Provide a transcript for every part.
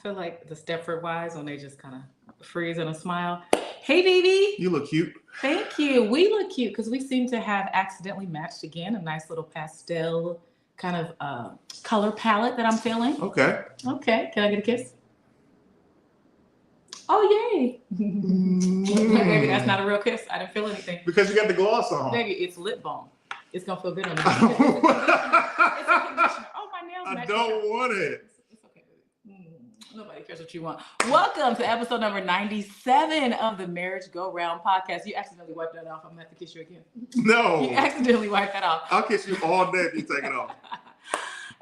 feel like the Stepford Wives when they just kind of freeze and a smile. Hey, baby. You look cute. Thank you. We look cute because we seem to have accidentally matched again. A nice little pastel kind of color palette that I'm feeling. Okay. Okay. Can I get a kiss? Oh, yay. Maybe that's not a real kiss. I didn't feel anything. Because you got the gloss on. Maybe it's lip balm. It's going to feel good on you. It's a conditioner. Oh, my nails match. I don't want it. It's okay. Nobody cares what you want. Welcome to episode number 97 of the Marriage Go Round podcast. You accidentally wiped that off. I'm going to have to kiss you again. No. You accidentally wiped that off. I'll kiss you all day if you take it off.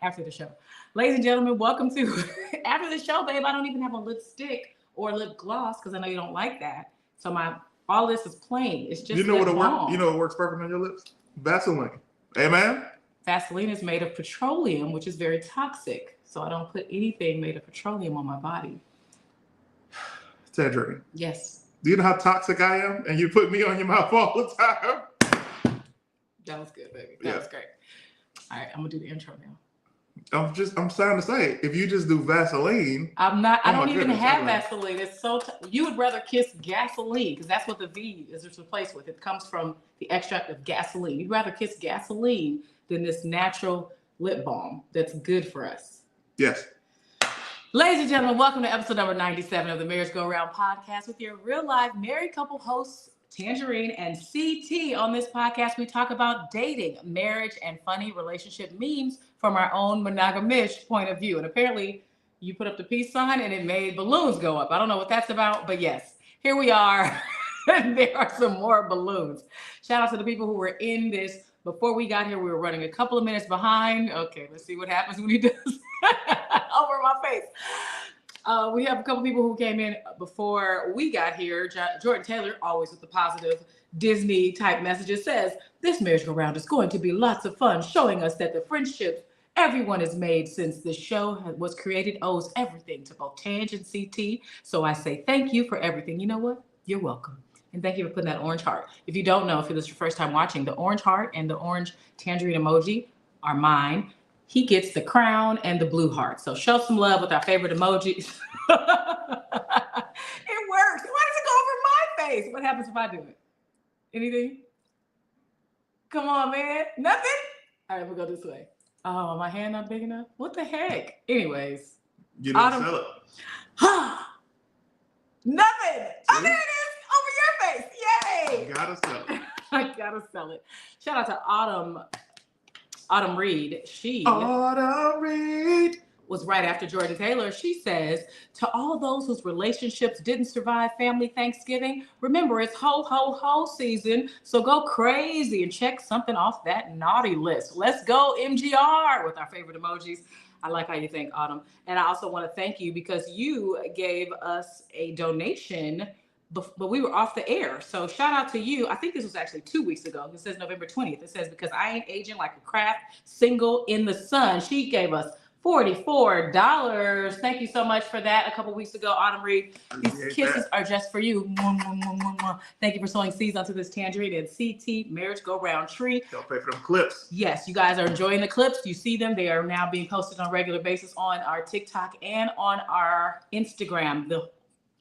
After the show. Ladies and gentlemen, welcome to after the show, babe. I don't even have a lipstick or lip gloss because I know you don't like that. So all this is plain. It's just You know lip balm. You know what works perfect on your lips? Vaseline. Amen? Vaseline is made of petroleum, which is very toxic. So I don't put anything made of petroleum on my body. Tanjareen. Yes. Do you know how toxic I am? And you put me on your mouth all the time. That was good, baby. That was great. All right, I'm gonna do the intro now. I'm trying to say, if you just do Vaseline. I don't even have Vaseline. It's so, you would rather kiss gasoline because that's what the V is replaced with. It comes from the extract of gasoline. You'd rather kiss gasoline than this natural lip balm that's good for us. Yes. Ladies and gentlemen, welcome to episode number 97 of the Marriage Go Round podcast with your real life married couple hosts, Tanjareen and CT. On this podcast, we talk about dating, marriage, and funny relationship memes from our own monogamish point of view. And apparently, you put up the peace sign and it made balloons go up. I don't know what that's about, but yes, here we are. And there are some more balloons. Shout out to the people who were in this. Before we got here, we were running a couple of minutes behind. Okay, let's see what happens when he does over my face. We have a couple people who came in before we got here. Jordan Taylor, always with the positive Disney type messages, says, this marriage go round is going to be lots of fun, showing us that the friendships everyone has made since the show was created owes everything to both Tanj and CT. So I say thank you for everything. You know what? You're welcome. And thank you for putting that orange heart. If you don't know, if this is your first time watching, the orange heart and the orange tangerine emoji are mine. He gets the crown and the blue heart. So show some love with our favorite emojis. It works. Why does it go over my face? What happens if I do it? Anything? Come on, man. Nothing? All right, we'll go this way. Oh, my hand not big enough? What the heck? Anyways. You didn't sell it. Nothing. Oh, there it is. Over your face. Yay. You gotta sell it. I gotta sell it. Shout out to Autumn Reed. Autumn Reed was right after Jordan Taylor. She says, to all those whose relationships didn't survive family Thanksgiving, remember it's ho, ho, ho season. So go crazy and check something off that naughty list. Let's go MGR with our favorite emojis. I like how you think, Autumn. And I also want to thank you because you gave us a donation, but we were off the air. So shout out to you. I think this was actually 2 weeks ago. It says November 20th. It says, because I ain't aging like a craft single in the sun. She gave us $44. Thank you so much for that. A couple weeks ago, Autumn Reed, these kisses are just for you. Thank you for sowing seeds onto this Tangerine and CT Marriage Go Round tree. Don't pay for them clips. Yes, you guys are enjoying the clips. You see them. They are now being posted on a regular basis on our TikTok and on our Instagram. The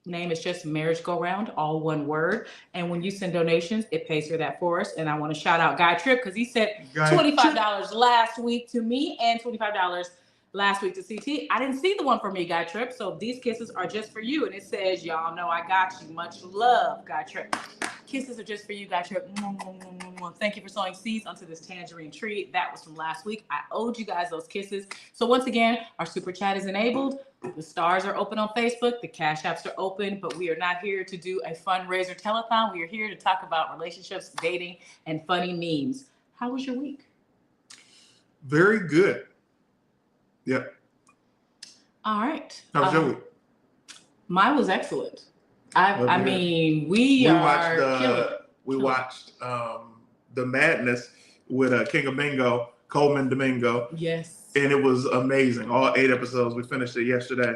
name is just Marriage Go Round, all one word. And when you send donations, it pays for that for us. And I want to shout out Guy Tripp because he sent $25 last week to me and $25 last week to CT. I didn't see the one for me, Guy Tripp. So these kisses are just for you. And it says, y'all know I got you. Much love, Guy Tripp. Kisses are just for you, Guy Tripp. Thank you for sowing seeds onto this tangerine tree. That was from last week. I owed you guys those kisses. So once again, our super chat is enabled. The stars are open on Facebook. The cash apps are open, but we are not here to do a fundraiser telethon. We are here to talk about relationships, dating, and funny memes. How was your week? Very good. Yep. All right. How was your week? Mine was excellent. I mean, we watched The Madness with King of Bingo, Coleman Domingo. Yes. And it was amazing. All 8 episodes. We finished it yesterday.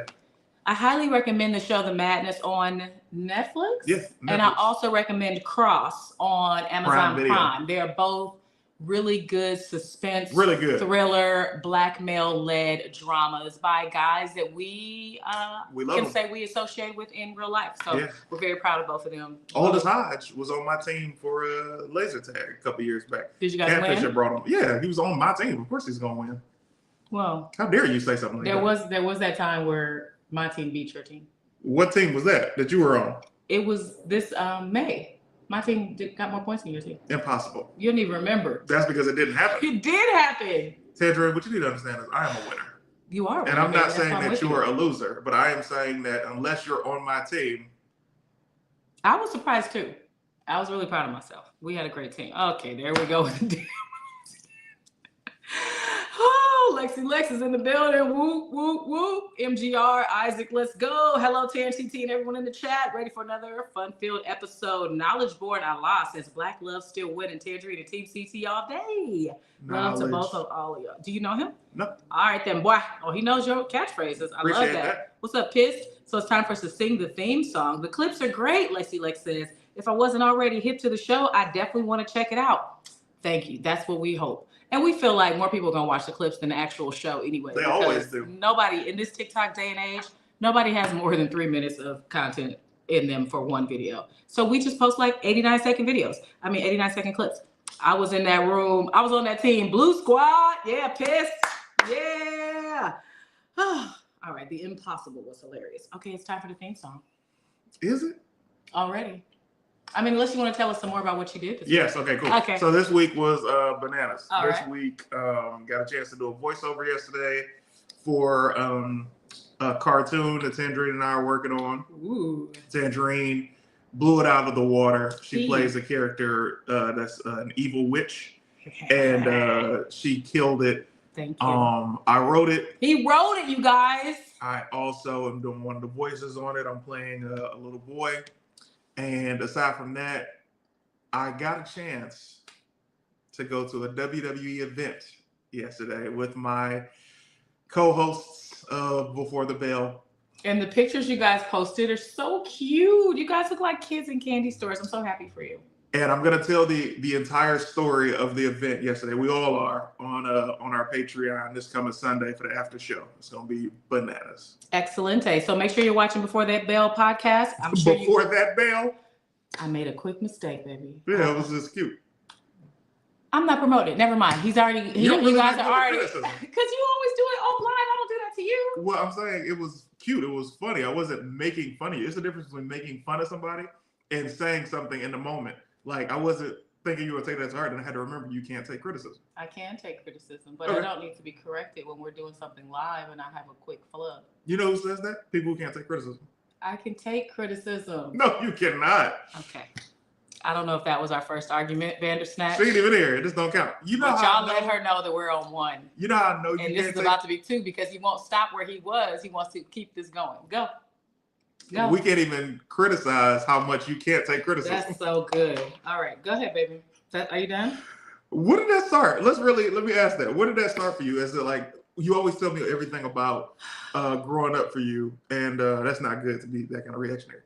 I highly recommend the show The Madness on Netflix. Yes. And I also recommend Cross on Amazon Prime. They are both really good suspense, Really good thriller, blackmail-led dramas by guys that we love can them. say we associate with in real life. So we're very proud of both of them. Aldous Hodge was on my team for laser tag a couple years back. Did you guys win? Brought him. Yeah, he was on my team. Of course he's gonna win. Well, how dare you say something like that? There was that time where my team beat your team. What team was that you were on? It was this May. My team got more points than your team. Impossible. You don't even remember. That's because it didn't happen. It did happen. Tanjareen, what you need to understand is I am a winner. You are a winner. And I'm not saying that you are a loser, but I am saying that unless you're on my team. I was surprised too. I was really proud of myself. We had a great team. Okay, there we go. Oh, Lex is in the building. Whoop, whoop, whoop. MGR, Isaac, let's go. Hello, Tyrant and CT and everyone in the chat. Ready for another fun-filled episode. Knowledge Board Allah says Black love still winning. Tanjareen and Team CT all day. Love to both of all of y'all. Do you know him? No. All right, then, boy. Oh, he knows your catchphrases. I love that. What's up, Pissed? So it's time for us to sing the theme song. The clips are great, Lex says. If I wasn't already hip to the show, I definitely want to check it out. Thank you. That's what we hope. And we feel like more people are going to watch the clips than the actual show anyway. They always do. Nobody, in this TikTok day and age, nobody has more than 3 minutes of content in them for one video. So we just post like 89-second videos. 89-second clips. I was in that room. I was on that team. Blue Squad. Yeah, Pissed. Yeah. All right. The impossible was hilarious. Okay, it's time for the theme song. Is it? Already. Unless you want to tell us some more about what you did. Yes. Okay, cool. Okay. So this week was bananas. All this right. week, got a chance to do a voiceover yesterday for a cartoon that Tanjareen and I are working on. Ooh. Tanjareen blew it out of the water. She plays a character that's an evil witch, and she killed it. Thank you. I wrote it. He wrote it, you guys. I also am doing one of the voices on it. I'm playing a little boy. And aside from that, I got a chance to go to a WWE event yesterday with my co-hosts of Before the Bell. And the pictures you guys posted are so cute. You guys look like kids in candy stores. I'm so happy for you. And I'm going to tell the entire story of the event yesterday. We all are on our Patreon this coming Sunday for the after show. It's going to be bananas. Excellent. So make sure you're watching Before That Bell podcast. I'm sure Before That Bell? I made a quick mistake, baby. Yeah, it was just cute. I'm not promoting. Never mind. He's already. You guys are already. Because you always do it offline. I don't do that to you. Well, I'm saying it was cute. It was funny. I wasn't making fun of you. It's the difference between making fun of somebody and saying something in the moment. Like, I wasn't thinking you would take that to heart, and I had to remember you can't take criticism. I can take criticism, but I don't need to be corrected when we're doing something live and I have a quick flub. You know who says that? People who can't take criticism. I can take criticism. No, you cannot. Okay. I don't know if that was our first argument, Bandersnatch. She ain't even here. It just don't count. You know, but y'all let her know that we're on one. You know how I know you and this is about to be two because he won't stop where he was. He wants to keep this going. Go. We can't even criticize how much you can't take criticism. That's so good. All right, go ahead, baby. Are you done? Where did that start? Let me ask that. Where did that start for you? Is it like you always tell me everything about growing up for you, and that's not good to be that kind of reactionary.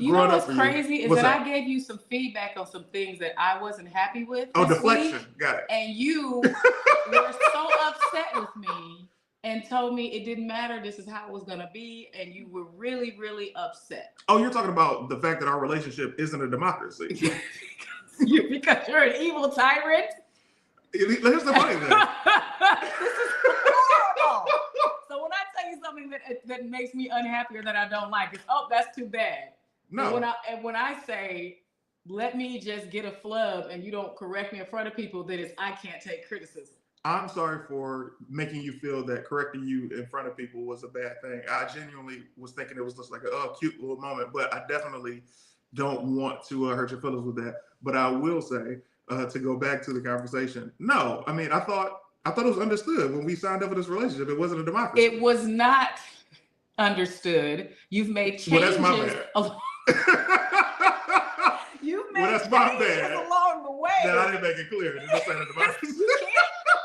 You know what's crazy is that I gave you some feedback on some things that I wasn't happy with. Oh, deflection. Got it. And you were so upset with me and told me it didn't matter. This is how it was going to be. And you were really, really upset. Oh, you're talking about the fact that our relationship isn't a democracy. Because you're an evil tyrant. Here's the funny thing. This is horrible. So when I tell you something that makes me unhappy or that I don't like, it's, oh, that's too bad. No. And when I say, let me just get a flub and you don't correct me in front of people, then it's, I can't take criticism. I'm sorry for making you feel that correcting you in front of people was a bad thing. I genuinely was thinking it was just like a cute little moment, but I definitely don't want to hurt your feelings with that. But I will say, to go back to the conversation, no, I mean, I thought it was understood when we signed up for this relationship. It wasn't a democracy. It was not understood. You've made changes. Well, that's my bad. You've made changes along the way. That I didn't make it clear.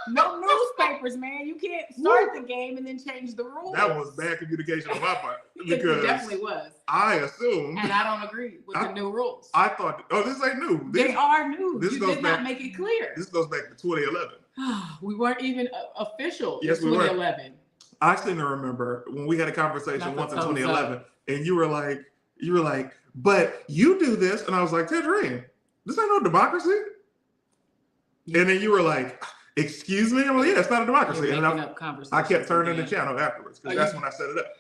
No newspapers, man. You can't start the game and then change the rules. That was bad communication on my part. because it definitely was. I assumed, and I don't agree with the new rules. I thought, this ain't new. They are new. This You goes did back, not make it clear. This goes back to 2011. We weren't even official Yes, in 2011. I seem to remember when we had a conversation once in 2011, and you were like, but you do this, and I was like, Tanjareen, this ain't no democracy. Yeah. And then you were like, excuse me? I'm like, yeah, it's not a democracy. And I kept turning the channel afterwards because that's when I set it up.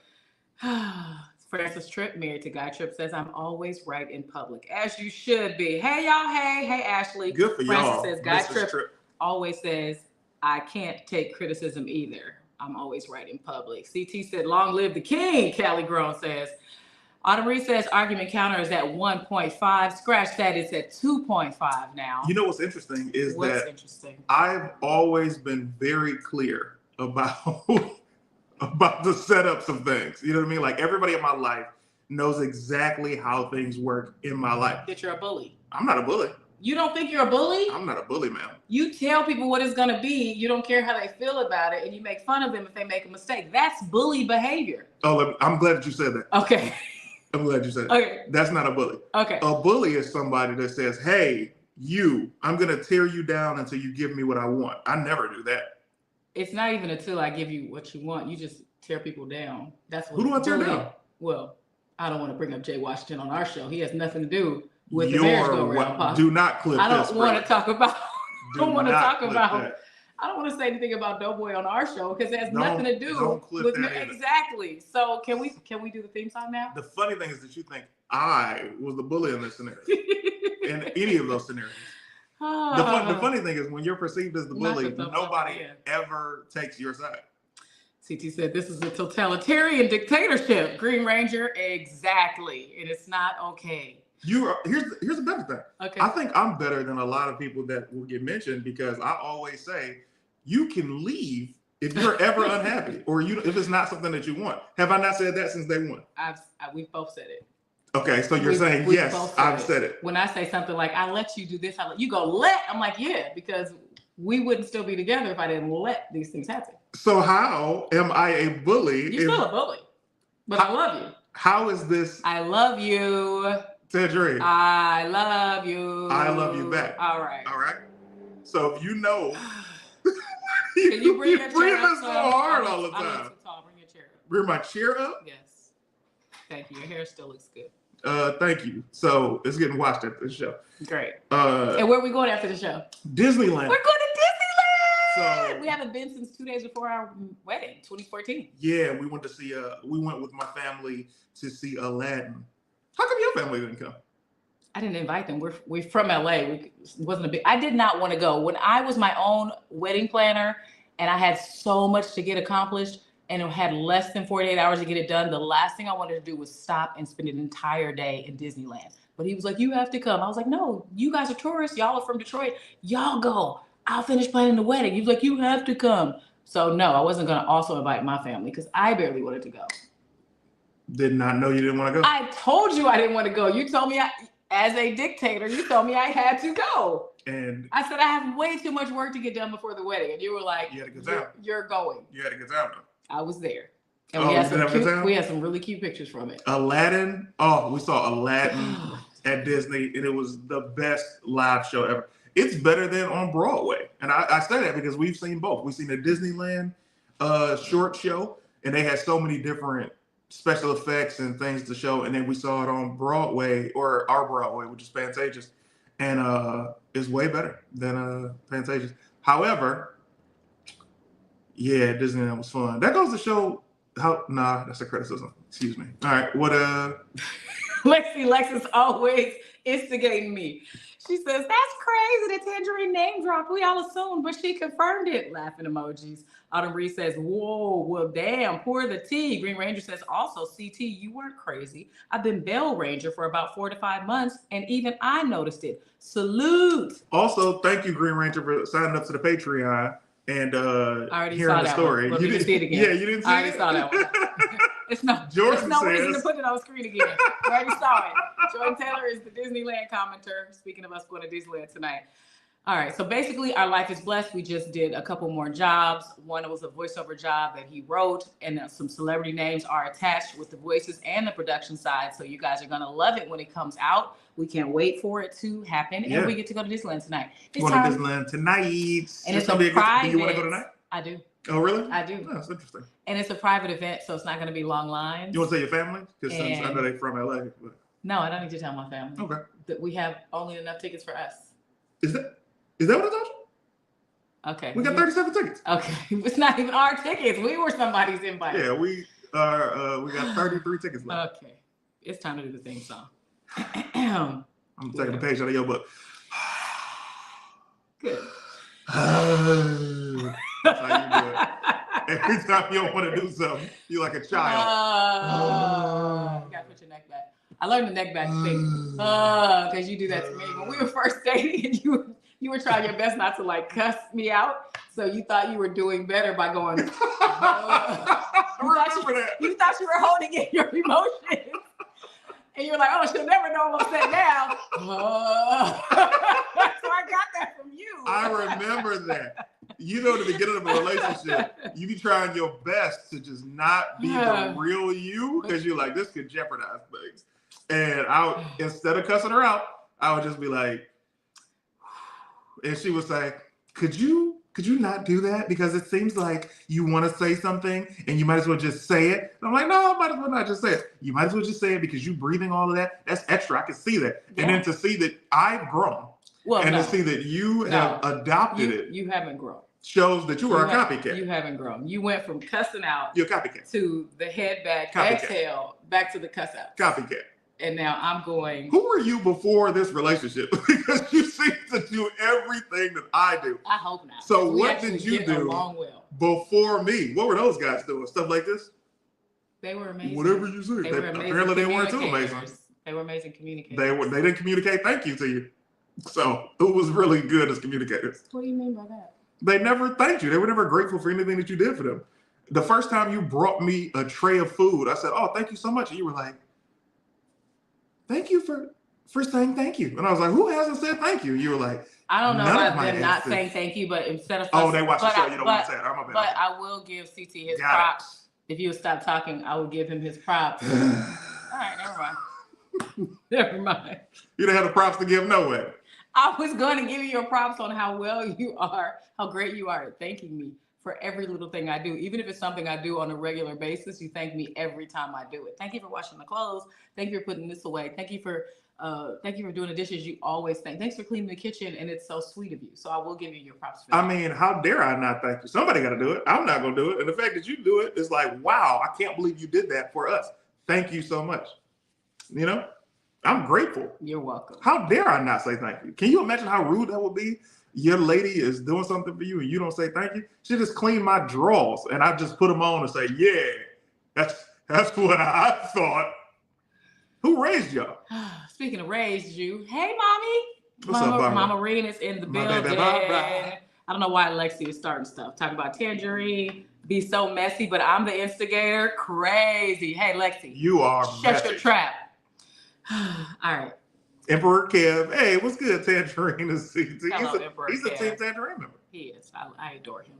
Francis Tripp, married to Guy Tripp, says, I'm always right in public, as you should be. Hey, y'all. Hey, Ashley. Good for Francis y'all. Says, Guy Tripp always says, I can't take criticism either. I'm always right in public. CT said, long live the king, Callie Grown says. Autumn Reed says, argument counter is at 1.5. Scratch that, it's at 2.5 now. You know what's interesting is I've always been very clear about, about the setups of things. You know what I mean? Like everybody in my life knows exactly how things work in my life. That you're a bully. I'm not a bully. You don't think you're a bully? I'm not a bully, ma'am. You tell people what it's going to be. You don't care how they feel about it, and you make fun of them if they make a mistake. That's bully behavior. Oh, I'm glad that you said that. Okay. I'm glad you said that. Okay. That's not a bully. Okay. A bully is somebody that says, hey, I'm going to tear you down until you give me what I want. I never do that. It's not even until I give you what you want. You just tear people down. That's what. Who do I tear down? Well, I don't want to bring up Jay Washington on our show. He has nothing to do with the marriage go-round podcast. Do not clip this. I don't want to talk about. I don't want to talk about. That. I don't want to say anything about Doughboy on our show because it has nothing to do with me. Exactly. So can we do the theme song now? The funny thing is that you think I was the bully in this scenario, in any of those scenarios. The funny thing is when you're perceived as the bully, nobody ever takes your side. CT said this is a totalitarian dictatorship. Green Ranger, exactly, and it's not okay. Here's a better thing. Okay. I think I'm better than a lot of people that will get mentioned because I always say you can leave if you're ever unhappy or if it's not something that you want. Have I not said that since day one? We've both said it. Okay, so you're saying yes, I've said it. When I say something like I let you do this, you go I'm like, yeah, because we wouldn't still be together if I didn't let these things happen. So how am I a bully? You're still a bully, but I love you. How is this? I love you. Tanjareen. I love you. I love you back. All right. So if you know, you bring this so hard all the time. Bring your chair up. Bring my chair up? Yes. Thank you. Your hair still looks good. Thank you. So it's getting watched after the show. Great. And where are we going after the show? Disneyland. We're going to Disneyland. So we haven't been since 2 days before our wedding, 2014. Yeah, we went to see. We went with my family to see Aladdin. How come your family didn't come? I didn't invite them. We're from LA. I did not want to go. When I was my own wedding planner and I had so much to get accomplished and it had less than 48 hours to get it done, the last thing I wanted to do was stop and spend an entire day in Disneyland. But he was like, you have to come. I was like, no, you guys are tourists. Y'all are from Detroit. Y'all go. I'll finish planning the wedding. He was like, you have to come. So no, I wasn't going to also invite my family because I barely wanted to go. Did not know you didn't want to go? I told you I didn't want to go. You told me as a dictator, you told me I had to go. And I said I have way too much work to get done before the wedding. And you were like, you had a good time. You're going. You had a good time though. I was there. And we had some really cute pictures from it. Aladdin. Oh, we saw Aladdin at Disney, and it was the best live show ever. It's better than on Broadway. And I say that because we've seen both. We've seen the Disneyland short show, and they had so many different special effects and things to show. And then we saw it on Broadway, or our Broadway, which is Pantages. And it's way better than Pantages. However, yeah, Disneyland was fun. That goes to show how, that's a criticism. Excuse me. All right, what Lexus always instigating me. She says, that's crazy that Tanjareen name dropped. We all assumed, but she confirmed it. Laughing emojis. Autumn Reed says, whoa, well, damn, pour the tea. Green Ranger says, also, CT, you weren't crazy. I've been Bell Ranger for about 4 to 5 months, and even I noticed it. Salute. Also, thank you, Green Ranger, for signing up to the Patreon and hearing the story. You didn't see it again. Yeah, you didn't see it? I already saw that one. There's no reason to put it on screen again. I already saw it. Jordan Taylor is the Disneyland commenter. Speaking of us going to Disneyland tonight. All right. So basically, our life is blessed. We just did a couple more jobs. One was a voiceover job that he wrote, and some celebrity names are attached with the voices and the production side. So you guys are gonna love it when it comes out. We can't wait for it to happen, and we get to go to Disneyland tonight. Going to Disneyland tonight, and it's a private. Do you want to go tonight? I do. Oh, really? I do. Oh, that's interesting. And it's a private event, so it's not going to be long lines. You want to tell your family? Because I know they're from LA. But... No, I don't need to tell my family. Okay. That we have only enough tickets for us. Is that what I told you? Okay. We got 37 tickets. Okay. It's not even our tickets. We were somebody's invite. Yeah, we got 33 tickets left. Okay. It's time to do the theme song. I'm taking a page out of your book. Good. That's how you do it. Every time you don't want to do something, you're like a child. You gotta put your neck back. I learned the neck back thing because you do that to me. When we were first dating, and you were trying your best not to like cuss me out, so you thought you were doing better by going. You thought you were holding in your emotions, and you're like, "Oh, she'll never know I'm upset now." So I got that from you. I remember that. You know, at the beginning of a relationship, you be trying your best to just not be the real you because you're like, this could jeopardize things. And instead of cussing her out, I would just be like, and she would say, could you not do that? Because it seems like you want to say something and you might as well just say it. And I'm like, no, I might as well not just say it. You might as well just say it because you breathing all of that. That's extra. I can see that. Yeah. And then to see that I've grown. To see that you have adopted it. You haven't grown. Shows that you are a copycat. You haven't grown. You went from cussing out You're a copycat. To the head back, exhale, back to the cuss out. Copycat. And now I'm going. Who were you before this relationship? Because you seem to do everything that I do. I hope not. So what did you do before me? What were those guys doing? Stuff like this? They were amazing. Whatever you say. Apparently they weren't too amazing. They were amazing communicators. They didn't communicate thank you to you. So who was really good as communicators? What do you mean by that? They never thanked you. They were never grateful for anything that you did for them. The first time you brought me a tray of food, I said, oh, thank you so much. And you were like, thank you for saying thank you. And I was like, who hasn't said thank you? You were like, I don't know about them not saying thank you, but instead of they watch the show, you don't want to say it. I'm but I will give CT his props. If you would stop talking, I will give him his props. All right, never mind. Never mind. You don't have the props to give no way. I was going to give you your props on how well you are, how great you are at thanking me for every little thing I do. Even if it's something I do on a regular basis, you thank me every time I do it. Thank you for washing the clothes. Thank you for putting this away. Thank you for doing the dishes. You always thank. Thanks for cleaning the kitchen, and it's so sweet of you. So I will give you your props for that. I mean, how dare I not thank you? Somebody got to do it. I'm not going to do it. And the fact that you do it is like, wow, I can't believe you did that for us. Thank you so much. You know? I'm grateful. You're welcome. How dare I not say thank you? Can you imagine how rude that would be? Your lady is doing something for you and you don't say thank you. She just cleaned my drawers and I just put them on and say, yeah, that's what I thought. Who raised y'all? Speaking of raised you, hey, mommy. What's up, Barbara? Mama Reen is in the building. I don't know why Lexi is starting stuff. Talking about Tanjareen, be so messy, but I'm the instigator. Crazy. Hey, Lexi. You are shut your trap. All right. Emperor Kev. Hey, what's good, Tanjareen and CT? Hello, he's a Team Tanjareen member. He is. I adore him.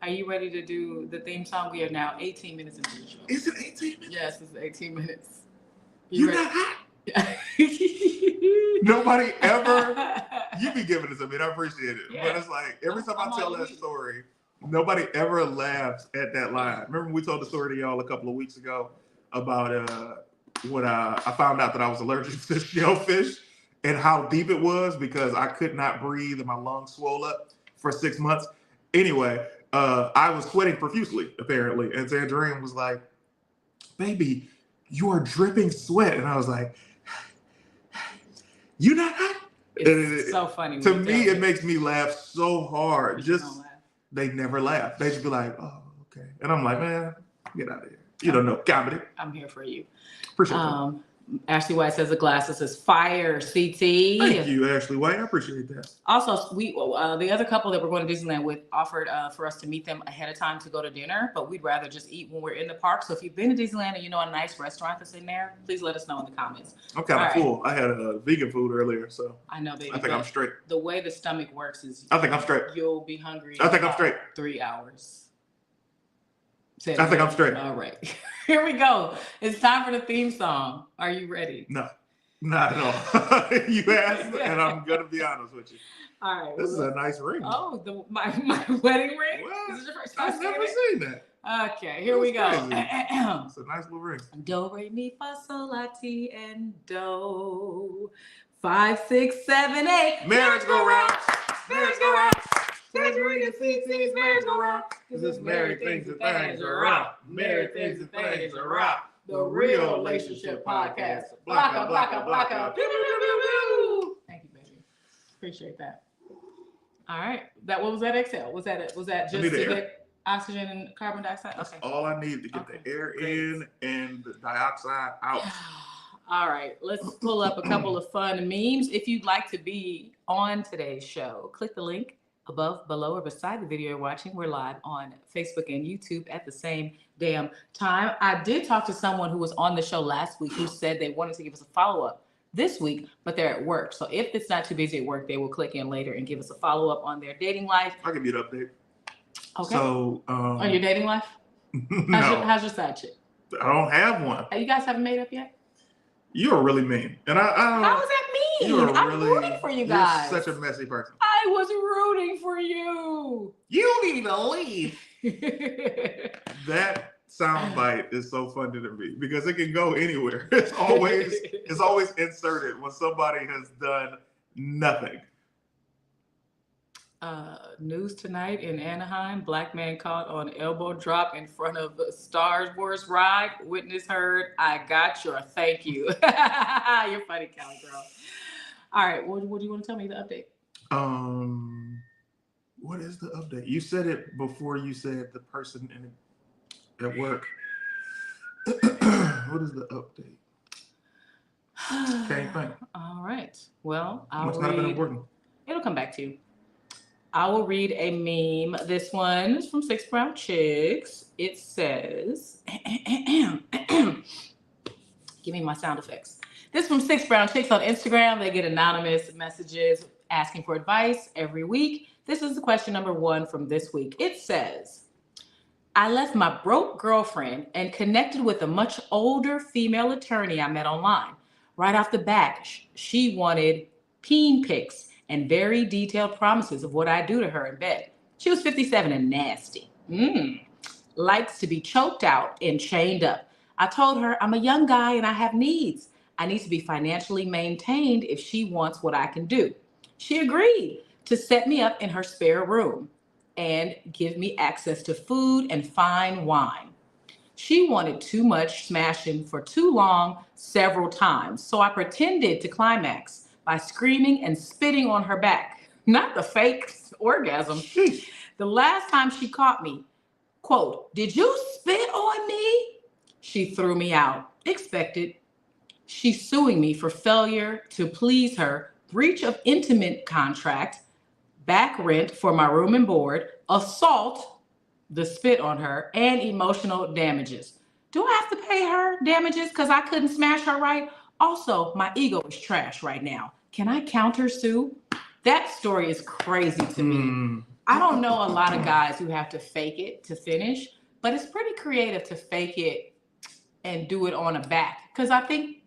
Are you ready to do the theme song? We are now 18 minutes into the show. Is it 18 minutes? Yes, it's 18 minutes. You're not hot? Nobody ever, you be giving it to me, and I appreciate it. Yeah. But it's like, every time I tell that story, nobody ever laughs at that line. Remember we told the story to y'all a couple of weeks ago about when I found out that I was allergic to shellfish and how deep it was because I could not breathe and my lungs swelled up for 6 months. Anyway, I was sweating profusely, apparently. And Tanjareen was like, baby, you are dripping sweat. And I was like, you not hot? It's so funny. To me, it makes me laugh so hard. They never laugh. They just be like, oh, okay. And I'm like, man, get out of here. You don't know comedy. I'm here for you. Appreciate you. Ashley White says the glasses is fire. CT. Thank you, Ashley White. I appreciate that. Also, we the other couple that we're going to Disneyland with offered for us to meet them ahead of time to go to dinner, but we'd rather just eat when we're in the park. So if you've been to Disneyland and you know a nice restaurant that's in there, please let us know in the comments. I'm kind of full. I had vegan food earlier, so I know, baby. I think I'm straight. The way the stomach works is I think I'm straight. You'll be hungry. I think I'm straight. 3 hours. I think I'm straight. All right. Here we go. It's time for the theme song. Are you ready? No, not at all. You asked, and I'm going to be honest with you. All right. This is a nice ring. Oh, my wedding ring? What? Is this your first time I've never seen that. Okay, here we go. It's a nice little ring. Do, re, mi, fa, sol, la, ti, and do. 5, 6, 7, 8. Marriage go round. Marriage go round. Tanjareen and CT's marriage go round. Cause it's married things and things are round. Married things and things are round. The Real Relationship Podcast. Blocka, blocka, blocka. Thank you, baby. Appreciate that. All right. What was that exhale? Was that just to get oxygen and carbon dioxide? That's okay. all I need to get the air in and the dioxide out. All right, let's pull up a couple of fun memes. If you'd like to be on today's show, click the link above, below, or beside the video you're watching. We're live on Facebook and YouTube at the same damn time. I did talk to someone who was on the show last week who said they wanted to give us a follow-up this week, but they're at work. So if it's not too busy at work, they will click in later and give us a follow-up on their dating life. I'll give you an update. Okay. So, on your dating life? No. How's your side chick? I don't have one. You guys haven't made up yet? You are really mean. And I How is that mean? I'm rooting for you guys. You're such a messy person. I was rooting for you. You don't even leave. That soundbite is so funny to me because it can go anywhere. It's always inserted when somebody has done nothing. News tonight in Anaheim. Black man caught on elbow drop in front of Star Wars ride. Witness heard. I got your thank you. You're funny, Cali girl. All right. What do you want to tell me the update? What is the update? You said it before you said the person at work. What is the update? Can't think. All right. Well, Must not have been important. It'll come back to you. I will read a meme. This one is from Six Brown Chicks. It says, give me my sound effects. This is from Six Brown Chicks on Instagram. They get anonymous messages asking for advice every week. This is the question number 1 from this week. It says, I left my broke girlfriend and connected with a much older female attorney I met online. Right off the bat, she wanted peen pics and very detailed promises of what I do to her in bed. She was 57 and nasty. Likes to be choked out and chained up. I told her I'm a young guy and I have needs. I need to be financially maintained if she wants what I can do. She agreed to set me up in her spare room and give me access to food and fine wine. She wanted too much smashing for too long several times, so I pretended to climax by screaming and spitting on her back. Not the fake orgasm. The last time she caught me, quote, "Did you spit on me?" She threw me out. Expected. She's suing me for failure to please her, breach of intimate contract, back rent for my room and board, assault, the spit on her, and emotional damages. Do I have to pay her damages because I couldn't smash her right? Also, my ego is trash right now. Can I counter sue? That story is crazy to me. I don't know a lot of guys who have to fake it to finish, but it's pretty creative to fake it and do it on a back. Because I think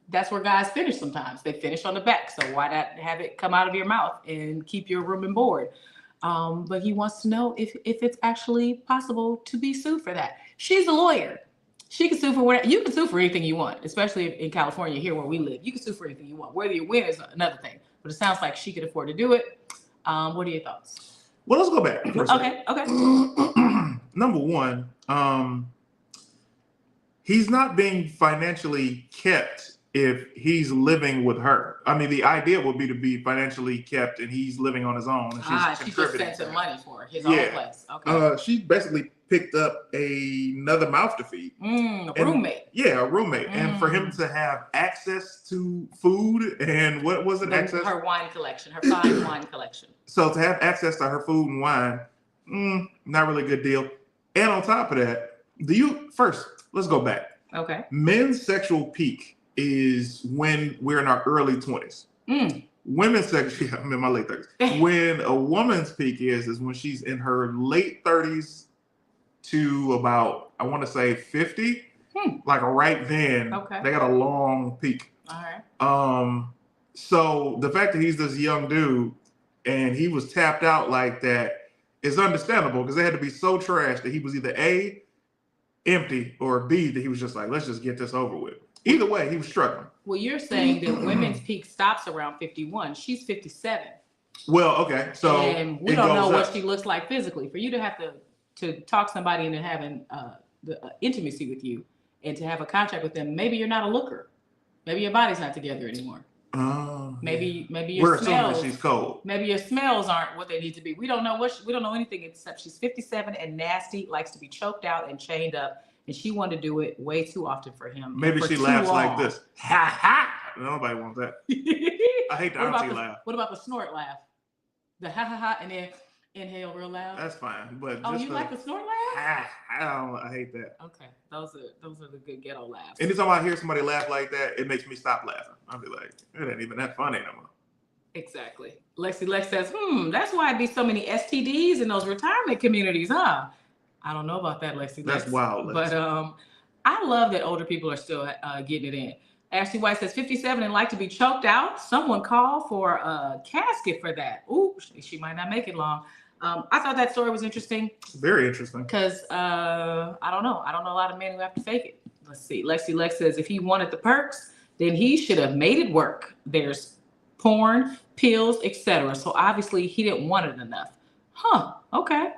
that's where guys finish sometimes. They finish on the back. So why not have it come out of your mouth and keep your room and board? But he wants to know if it's actually possible to be sued for that. She's a lawyer. She can sue for whatever. You can sue for anything you want, especially in California, here where we live. You can sue for anything you want. Whether you win is another thing. But it sounds like she could afford to do it. What are your thoughts? Well, let's go back. Okay. Number one, he's not being financially kept if he's living with her. I mean, the idea would be to be financially kept and he's living on his own. And she just sent some money for his own place. Okay. She's basically picked up another mouth to feed. A roommate. Yeah, a roommate. And for him to have access to food and what was it? Access? Her wine collection, her fine wine collection. So to have access to her food and wine, not really a good deal. And on top of that, let's go back. Okay. Men's sexual peak is when we're in our early 20s. Women's sexual, I'm in my late 30s. When a woman's peak is when she's in her late 30s to about, I want to say 50. Like right then, they got a long peak. All right. So the fact that he's this young dude and he was tapped out like that is understandable because they had to be so trash that he was either A, empty, or B, that he was just like, let's just get this over with. Either way, he was struggling. Well, you're saying that women's peak stops around 51. She's 57. Well, okay. So and we don't know what she looks like physically. For you to have to talk somebody into having the intimacy with you and to have a contract with them, maybe you're not a looker. Maybe your body's not together anymore. Maybe your smells. She's cold. Maybe your smells aren't what they need to be. We don't know we don't know anything except she's 57 and nasty, likes to be choked out and chained up, and she wanted to do it way too often for him. Maybe she laughs like this. Ha ha! Nobody wants that. I hate the auntie laugh. What about the snort laugh? The ha ha ha and then inhale real loud. That's fine, but you like the snort laugh? I hate that. Okay, those are the good ghetto laughs. Anytime I hear somebody laugh like that, it makes me stop laughing. I'll be like, it ain't even that funny no more. Exactly. Lexi Lex says, that's why it'd be so many STDs in those retirement communities, huh? I don't know about that, Lexi Lex. That's wild, Lex. But I love that older people are still getting it in. Ashley White says 57 and like to be choked out. Someone call for a casket for that. Ooh, she might not make it long. I thought that story was interesting. Very interesting. Because I don't know. I don't know a lot of men who have to fake it. Let's see. Lexi Lex says if he wanted the perks, then he should have made it work. There's porn, pills, etc. So obviously he didn't want it enough. Huh. Okay.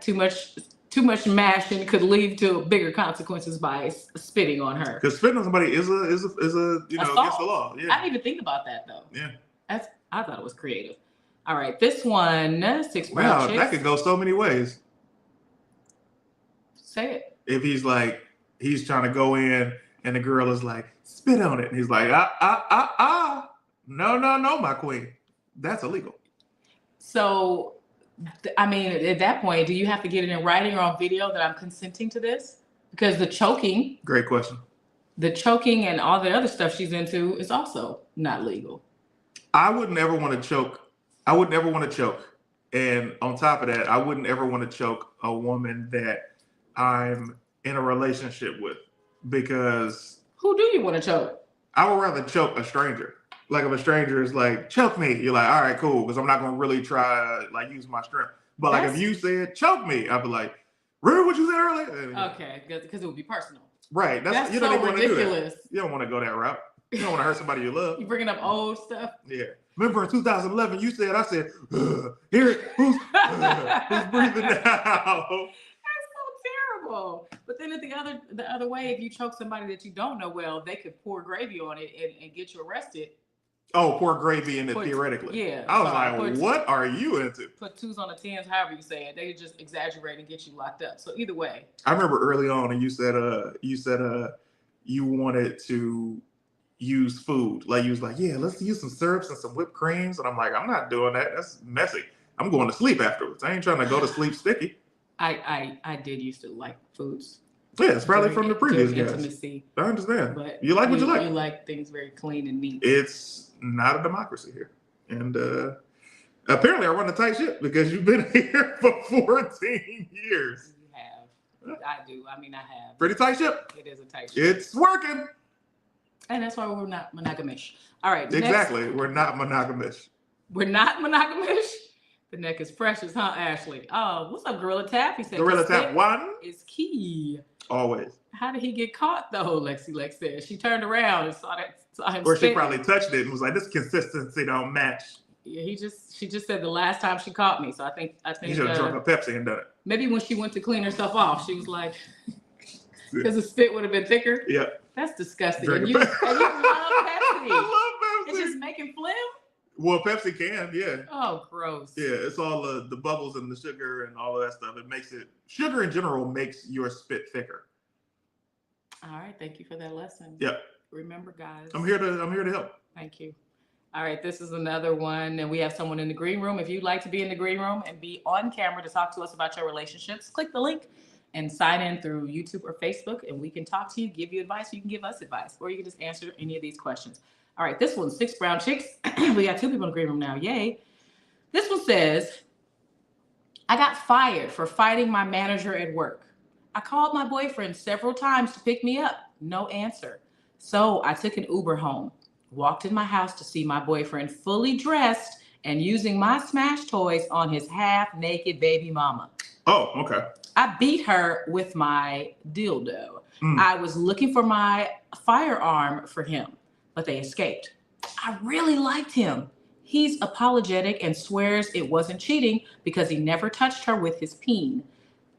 Too much mashing could lead to bigger consequences by spitting on her. Because spitting on somebody is a against the law. Yeah. I didn't even think about that though. Yeah. I thought it was creative. All right, this one, 6 brown chicks. That could go so many ways. Say it. If he's trying to go in and the girl is like, spit on it. And he's like, no, my queen. That's illegal. So, I mean, at that point, do you have to get it in writing or on video that I'm consenting to this? Because the choking. Great question. The choking and all the other stuff she's into is also not legal. I would never want to choke. And on top of that, I wouldn't ever want to choke a woman that I'm in a relationship with because... Who do you want to choke? I would rather choke a stranger. Like if a stranger is like, choke me, you're like, all right, cool, because I'm not going to really try to use my strength. But like if you said, choke me, I'd be like, remember what you said earlier? Okay, because it would be personal. Right. That's you don't so even want to do ridiculous. that. You don't want to go that route. You don't want to hurt somebody you love. You bringing up old stuff? Yeah. Remember in 2011, I said, here, who's breathing now? That's so terrible. But then the other way, if you choke somebody that you don't know well, they could pour gravy on it and get you arrested. Oh, pour gravy in it theoretically. Yeah. I was like, what are you into? Put 2s on the 10s, however you say it. They just exaggerate and get you locked up. So either way. I remember early on, and you said you wanted to use food. Like you was like, yeah, let's use some syrups and some whipped creams. And I'm like, I'm not doing that. That's messy. I'm going to sleep afterwards. I ain't trying to go to sleep sticky. I did used to like foods. Yeah, it's probably from the previous guys. Intimacy. I understand. But you like what you like. You like things very clean and neat. It's not a democracy here. And apparently I run a tight ship because you've been here for 14 years. You have. I do. I mean, I have. Pretty tight ship. It is a tight ship. It's working. And that's why we're not monogamish. All right. Exactly. We're not monogamish. We're not monogamish? The neck is precious, huh, Ashley? Oh, what's up, Gorilla Tap? He said Gorilla Tap 1 is key. Always. How did he get caught though? Lexi Lex said. She turned around and saw him. Or she probably touched it and was like, "This consistency don't match." Yeah, she just said the last time she caught me. So I think you should have drunk a Pepsi and done it. Maybe when she went to clean herself off, she was like, because the spit would have been thicker. Yeah. That's disgusting. And you love Pepsi. I love Pepsi. It's just making phlegm. Well, Pepsi can, yeah. Oh, gross. Yeah, it's all the bubbles and the sugar and all of that stuff. It makes it, sugar in general makes your spit thicker. All right, thank you for that lesson. Yep. Remember, guys. I'm here to help. Thank you. All right, this is another one, and we have someone in the green room. If you'd like to be in the green room and be on camera to talk to us about your relationships, click the link and sign in through YouTube or Facebook, and we can talk to you, give you advice. You can give us advice, or you can just answer any of these questions. All right, this one's 6 Brown Chicks. We got 2 people in the green room now. Yay. This one says, I got fired for fighting my manager at work. I called my boyfriend several times to pick me up. No answer. So I took an Uber home, walked in my house to see my boyfriend fully dressed and using my Smash toys on his half-naked baby mama. Oh, okay. I beat her with my dildo. I was looking for my firearm for him, but they escaped. I really liked him. He's apologetic and swears it wasn't cheating because he never touched her with his peen.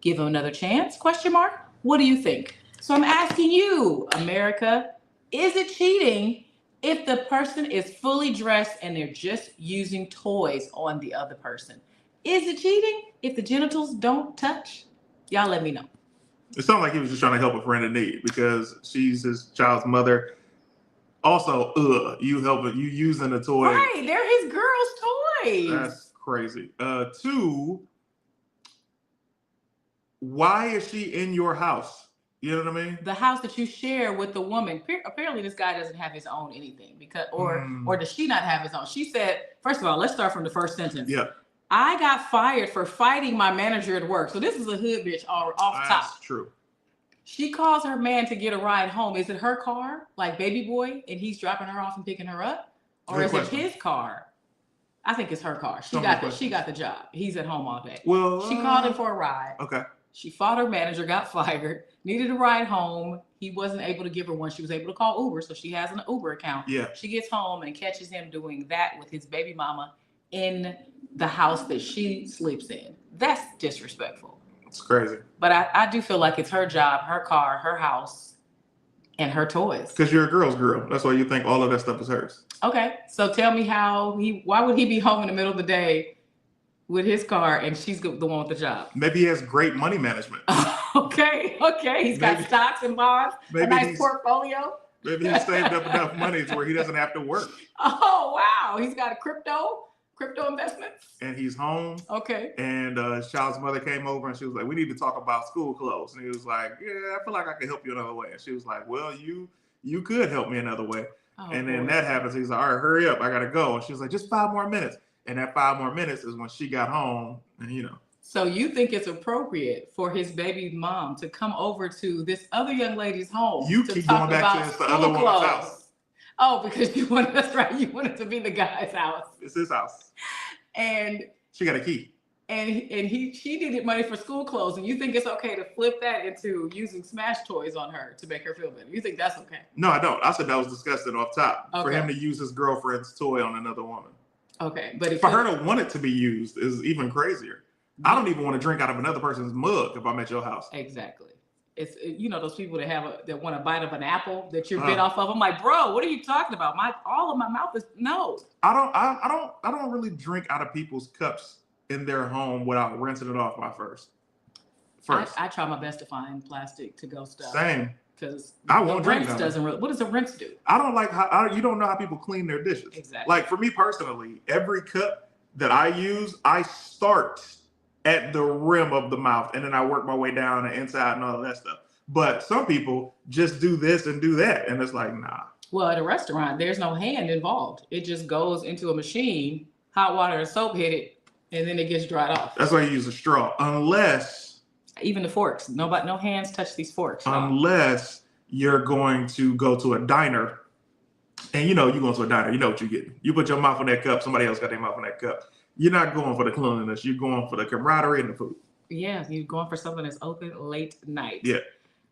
Give him another chance? ? What do you think? So I'm asking you, America, is it cheating if the person is fully dressed and they're just using toys on the other person? Is it cheating if the genitals don't touch? Y'all let me know. It sounded like he was just trying to help a friend in need because she's his child's mother. Also, you using a toy. Right, they're his girl's toys. That's crazy. 2, why is she in your house? You know what I mean? The house that you share with the woman. Apparently, this guy doesn't have his own anything because, or does she not have his own? She said, first of all, let's start from the first sentence. Yeah. I got fired for fighting my manager at work. So this is a hood bitch off top. That's true. She calls her man to get a ride home. Is it her car, like baby boy, and he's dropping her off and picking her up? Or is it his car? I think it's her car. She got the job. He's at home all day. Well, she called him for a ride. Okay. She fought her manager, got fired, needed a ride home. He wasn't able to give her one. She was able to call Uber, so she has an Uber account. Yeah. She gets home and catches him doing that with his baby mama in the house that she sleeps in. That's disrespectful. It's crazy. But I do feel like it's her job, her car, her house, and her toys. Because you're a girl's girl. That's why you think all of that stuff is hers. Okay, so tell me why would he be home in the middle of the day with his car and she's the one with the job? Maybe he has great money management. Okay. He's got stocks and bonds, a nice portfolio. Maybe he's saved up enough money to where he doesn't have to work. Oh, wow. He's got a crypto investments. And he's home. Okay. And his child's mother came over and she was like, we need to talk about school clothes. And he was like, yeah, I feel like I can help you another way. And she was like, well, you could help me another way. Oh, and then that happens. He's like, all right, hurry up. I got to go. And she was like, just 5 more minutes. And that 5 more minutes is when she got home and, So you think it's appropriate for his baby mom to come over to this other young lady's home? You keep going back to it's the other woman's house. Oh, because you want it to be the guy's house. It's his house. And she got a key. And she needed money for school clothes, and you think it's okay to flip that into using Smash toys on her to make her feel better? You think that's okay? No, I don't. I said that was disgusting off top. Okay. For him to use his girlfriend's toy on another woman. Okay, but for her to want it to be used is even crazier. I don't even want to drink out of another person's mug if I'm at your house. Exactly. It's those people that want a bite of an apple that you're bit off of. I'm like, bro, what are you talking about? All of my mouth is no. I don't really drink out of people's cups in their home without rinsing it off first. I try my best to find plastic to go stuff. Same. Because I won't drink. Rinse doesn't really. What does a rinse do? I don't like how you don't know how people clean their dishes. Exactly. Like for me personally, every cup that I use, I start at the rim of the mouth and then I work my way down the inside and all of that stuff. But some people just do this and do that, and it's like, nah. Well, at a restaurant, there's no hand involved. It just goes into a machine, hot water and soap hit it, and then it gets dried off. That's why you use a straw, unless. Even the forks. No hands touch these forks. Unless you're going to go to a diner, and you go to a diner, you know what you're getting. You put your mouth on that cup, somebody else got their mouth on that cup. You're not going for the cleanliness. You're going for the camaraderie and the food. Yeah, you're going for something that's open late night. Yeah.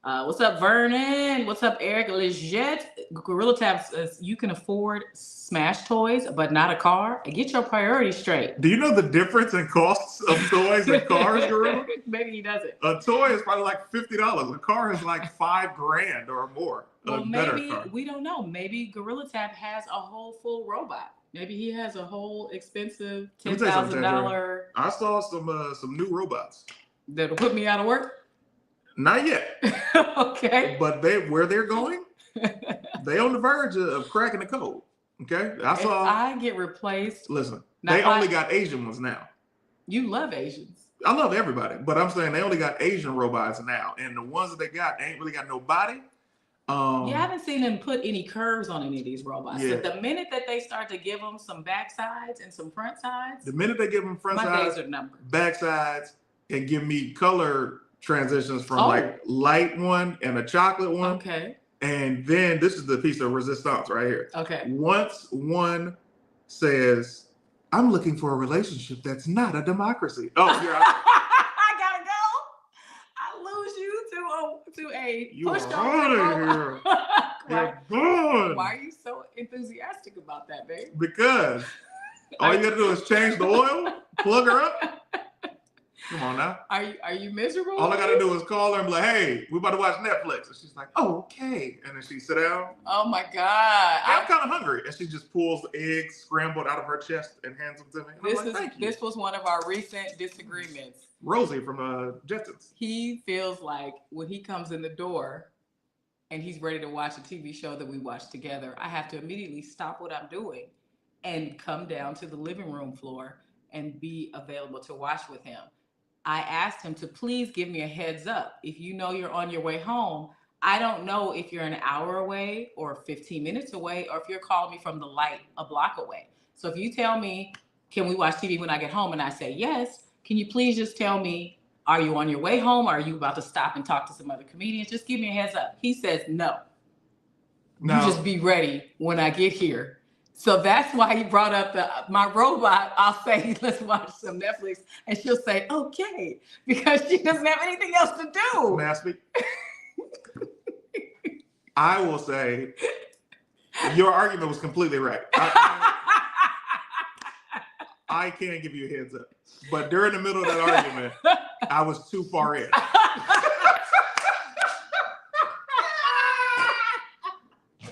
What's up, Vernon? What's up, Eric? Legit. Gorilla Tab says you can afford Smash toys, but not a car. Get your priorities straight. Do you know the difference in costs of toys and cars, Gorilla? Maybe he doesn't. A toy is probably like $50. A car is like $5,000 or more. Well, maybe we don't know. Maybe Gorilla Tab has a whole full robot. Maybe he has a whole expensive Let me tell you something, $10,000 I saw some new robots. that'll put me out of work. Not yet. Okay. But where they're going, they on the verge of cracking the code. Okay. If I get replaced. Listen, they only got Asian ones now. You love Asians. I love everybody, but I'm saying they only got Asian robots now, and the ones that they got ain't really got no body. You haven't seen them put any curves on any of these robots. Yeah. So the minute that they start to give them some back sides and some front sides, the minute they give them front my sides, days are numbered. back sides, and give me color transitions from like light one and a chocolate one. Okay. And then this is the piece of resistance right here. Okay. Once one says, "I'm looking for a relationship that's not a democracy." Oh, yeah. I gotta go. I lose you to a You push are out of here. You're gone. Why are you so enthusiastic about that, babe? Because all you gotta do is change the oil, plug her up. Come on now. Are you miserable? All I gotta do is call her and be like, "Hey, we about to watch Netflix." And she's like, "Oh, okay." And then she sit down. Oh my God. I'm kind of hungry. And she just pulls the eggs scrambled out of her chest and hands them to me. This was one of our recent disagreements. Rosie from Jetsons. He feels like when he comes in the door and he's ready to watch a TV show that we watch together, I have to immediately stop what I'm doing and come down to the living room floor and be available to watch with him. I asked him to please give me a heads up. If you know you're on your way home, I don't know if you're an hour away or 15 minutes away, or if you're calling me from the light a block away. So if you tell me, can we watch TV when I get home? And I say, yes, can you please just tell me, are you on your way home? Or are you about to stop and talk to some other comedians? Just give me a heads up. He says, no. You just be ready when I get here. So that's why he brought up my robot. I'll say, let's watch some Netflix. And she'll say, okay, because she doesn't have anything else to do. May I speak? I will say, your argument was completely right. I can't give you a heads up. But during the middle of that argument, I was too far in.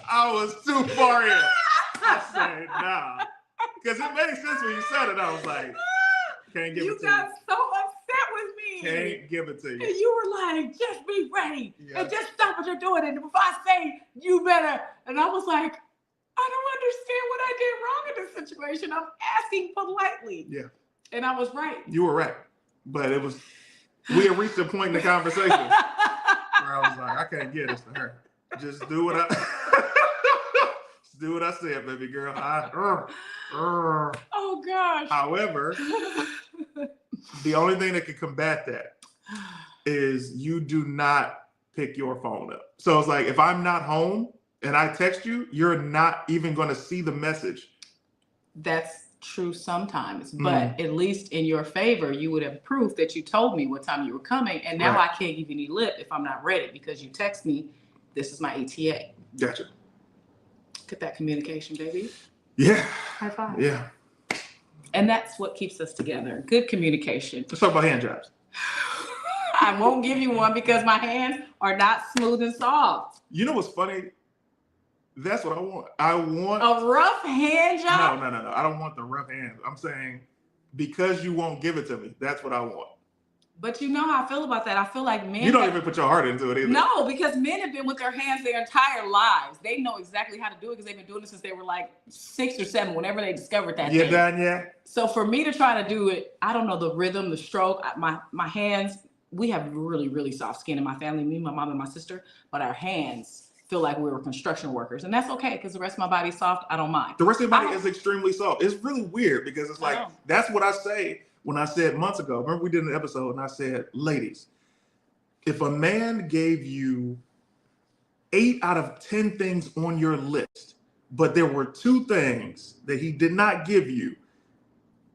I was too far in. I said, nah. Because it made sense when you said it. I was like, can't give it to you. You got so upset with me. Can't give it to you. And you were like, just be ready. Yeah. And just stop what you're doing. And if I say, you better. And I was like, I don't understand what I did wrong in this situation. I'm asking politely. Yeah. And I was right. You were right. But it was, we had reached a point in the conversation where I was like, I can't get this to her. Just do what do what I said, baby girl. Oh gosh. However, the only thing that can combat that is you do not pick your phone up. So it's like, if I'm not home and I text you, you're not even going to see the message. That's true sometimes, but at least in your favor, you would have proof that you told me what time you were coming. And now I can't give you any lip if I'm not ready because you text me, this is my ETA. Gotcha. Get that communication, baby. Yeah. High five. Yeah. And that's what keeps us together. Good communication. Let's talk about hand jobs. I won't give you one because my hands are not smooth and soft. You know what's funny? That's what I want. I want a rough hand job. No. I don't want the rough hands. I'm saying because you won't give it to me. That's what I want. But you know how I feel about that. I feel like men. You don't even put your heart into it either. No, because men have been with their hands their entire lives. They know exactly how to do it because they've been doing it since they were like 6 or 7, whenever they discovered that. You done yet? So for me to try to do it, I don't know the rhythm, the stroke. My hands. We have really, really soft skin in my family. Me, my mom, and my sister. But our hands feel like we were construction workers, and that's okay because the rest of my body's soft. I don't mind. The rest of your body is extremely soft. It's really weird because it's like that's what I say. When I said months ago, remember we did an episode and I said, ladies, if a man gave you 8 out of 10 things on your list, but there were 2 things that he did not give you,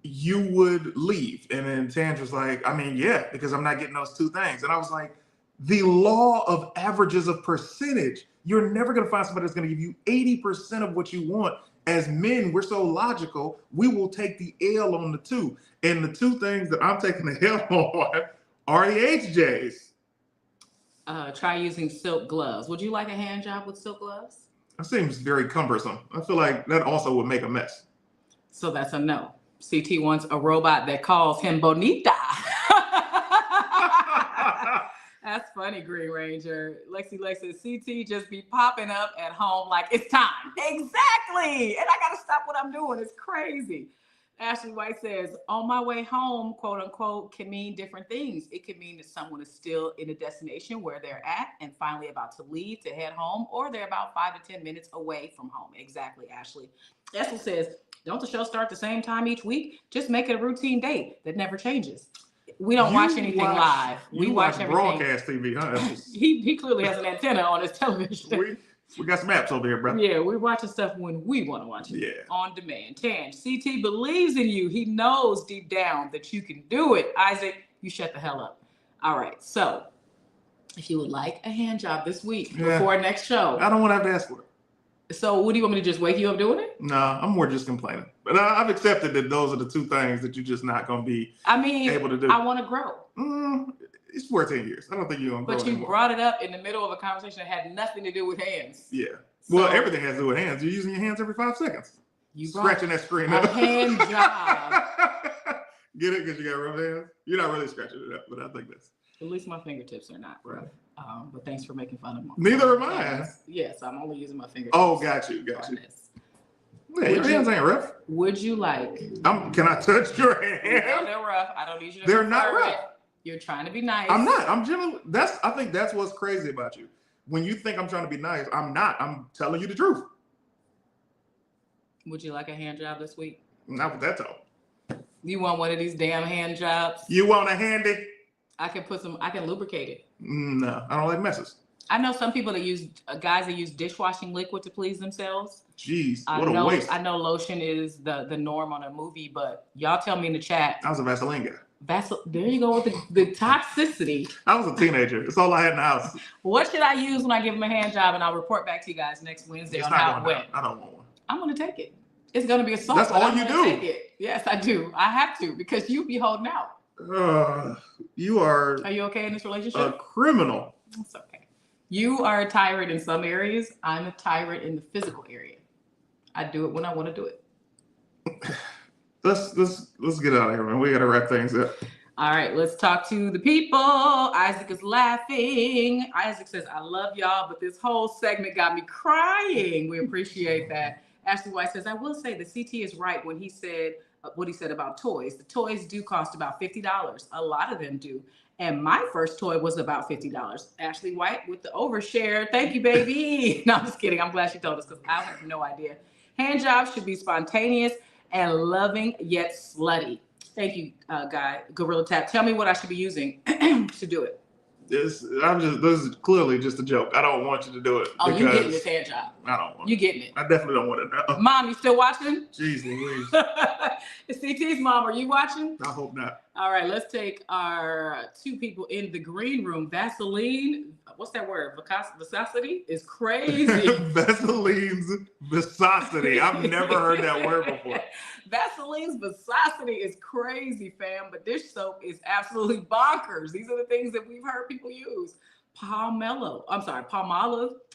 you would leave. And then Tanj was like, I mean, yeah, because I'm not getting those 2 things. And I was like, the law of averages of percentage, you're never going to find somebody that's going to give you 80% of what you want. As men, we're so logical, we will take the L on the 2. And the 2 things that I'm taking the L on are the HJs. Try using silk gloves. Would you like a hand job with silk gloves? That seems very cumbersome. I feel like that also would make a mess. So that's a no. CT wants a robot that calls him Bonita. That's funny, Green Ranger. Lexi says, CT just be popping up at home like it's time. Exactly. And I got to stop what I'm doing. It's crazy. Ashley White says, on my way home, quote unquote, can mean different things. It could mean that someone is still in a destination where they're at and finally about to leave to head home, or they're about 5 to 10 minutes away from home. Exactly, Ashley. Essel says, don't the show start the same time each week? Just make it a routine date that never changes. We don't watch anything live. We watch everything. Broadcast TV, huh? He clearly has an antenna on his television. We got some apps over here, bro. Yeah, we're watching stuff when we want to watch it. Yeah. On demand. Tan, CT believes in you. He knows deep down that you can do it. Isaac, you shut the hell up. All right. So, if you would like a hand job this week before next show. I don't want to have to ask for it. So, what do you want me to just wake you up doing it? No, I'm more just complaining. But I've accepted that those are the two things that you're just not going to be able to do. I want to grow. It's 14 years. I don't think you're going to grow But you anymore. brought it up in the middle of a conversation that had nothing to do with hands. Yeah. Well, everything has to do with hands. You're using your hands every 5 seconds. You scratching that screen a up. hand job. Get it? Because you got rough hands? You're not really scratching it up, but I think that's. At least my fingertips are not rough. But thanks for making fun of me. Neither are mine. Yes, I'm only using my fingertips. Oh, got you. Yeah, your hands ain't rough. Would you like? Can I touch your hand? No, they're rough. I don't need you to. They're not rough. You're trying to be nice. I'm not. I'm generally. I think that's what's crazy about you. When you think I'm trying to be nice, I'm not. I'm telling you the truth. Would you like a hand job this week? Not with that tone. You want one of these damn hand jobs? You want a handy? I can lubricate it. No, I don't like messes. I know some people that use guys that use dishwashing liquid to please themselves. Jeez, what a waste. I know lotion is the norm on a movie, but y'all tell me in the chat. I was a Vaseline guy. There you go with the toxicity. I was a teenager. It's all I had in the house. What should I use when I give him a hand job? And I'll report back to you guys next Wednesday on how it went. I don't want one. I'm going to take it. It's going to be a salt. That's all you do. Take it. Yes, I do. I have to because you be holding out. You are. Are you okay in this relationship? A criminal. It's okay. You are a tyrant in some areas. I'm a tyrant in the physical area. I do it when I want to do it. Let's get out of here, man. We got to wrap things up. All right, let's talk to the people. Isaac is laughing. Isaac says, I love y'all, but this whole segment got me crying. We appreciate that. Ashley White says, I will say the CT is right when he said what he said about toys. The toys do cost about $50. A lot of them do. And my first toy was about $50. Ashley White with the overshare. Thank you, baby. No, I'm just kidding. I'm glad she told us because I have no idea. Hand jobs should be spontaneous and loving yet slutty. Thank you, guy. Gorilla Tap. Tell me what I should be using to do it. This is clearly just a joke. I don't want you to do it. Oh, you getting this hand job. I don't want You getting it. I definitely don't want it now. Mom, you still watching? Jeez Louise. It's CT's mom. Are you watching? I hope not. All right, let's take our two people in the green room. Vaseline, what's that word? Viscosity is crazy. Vaseline's viscosity. I've never heard that word before. Vaseline's viscosity is crazy, fam, but dish soap is absolutely bonkers. These are the things that we've heard people use. Palmolive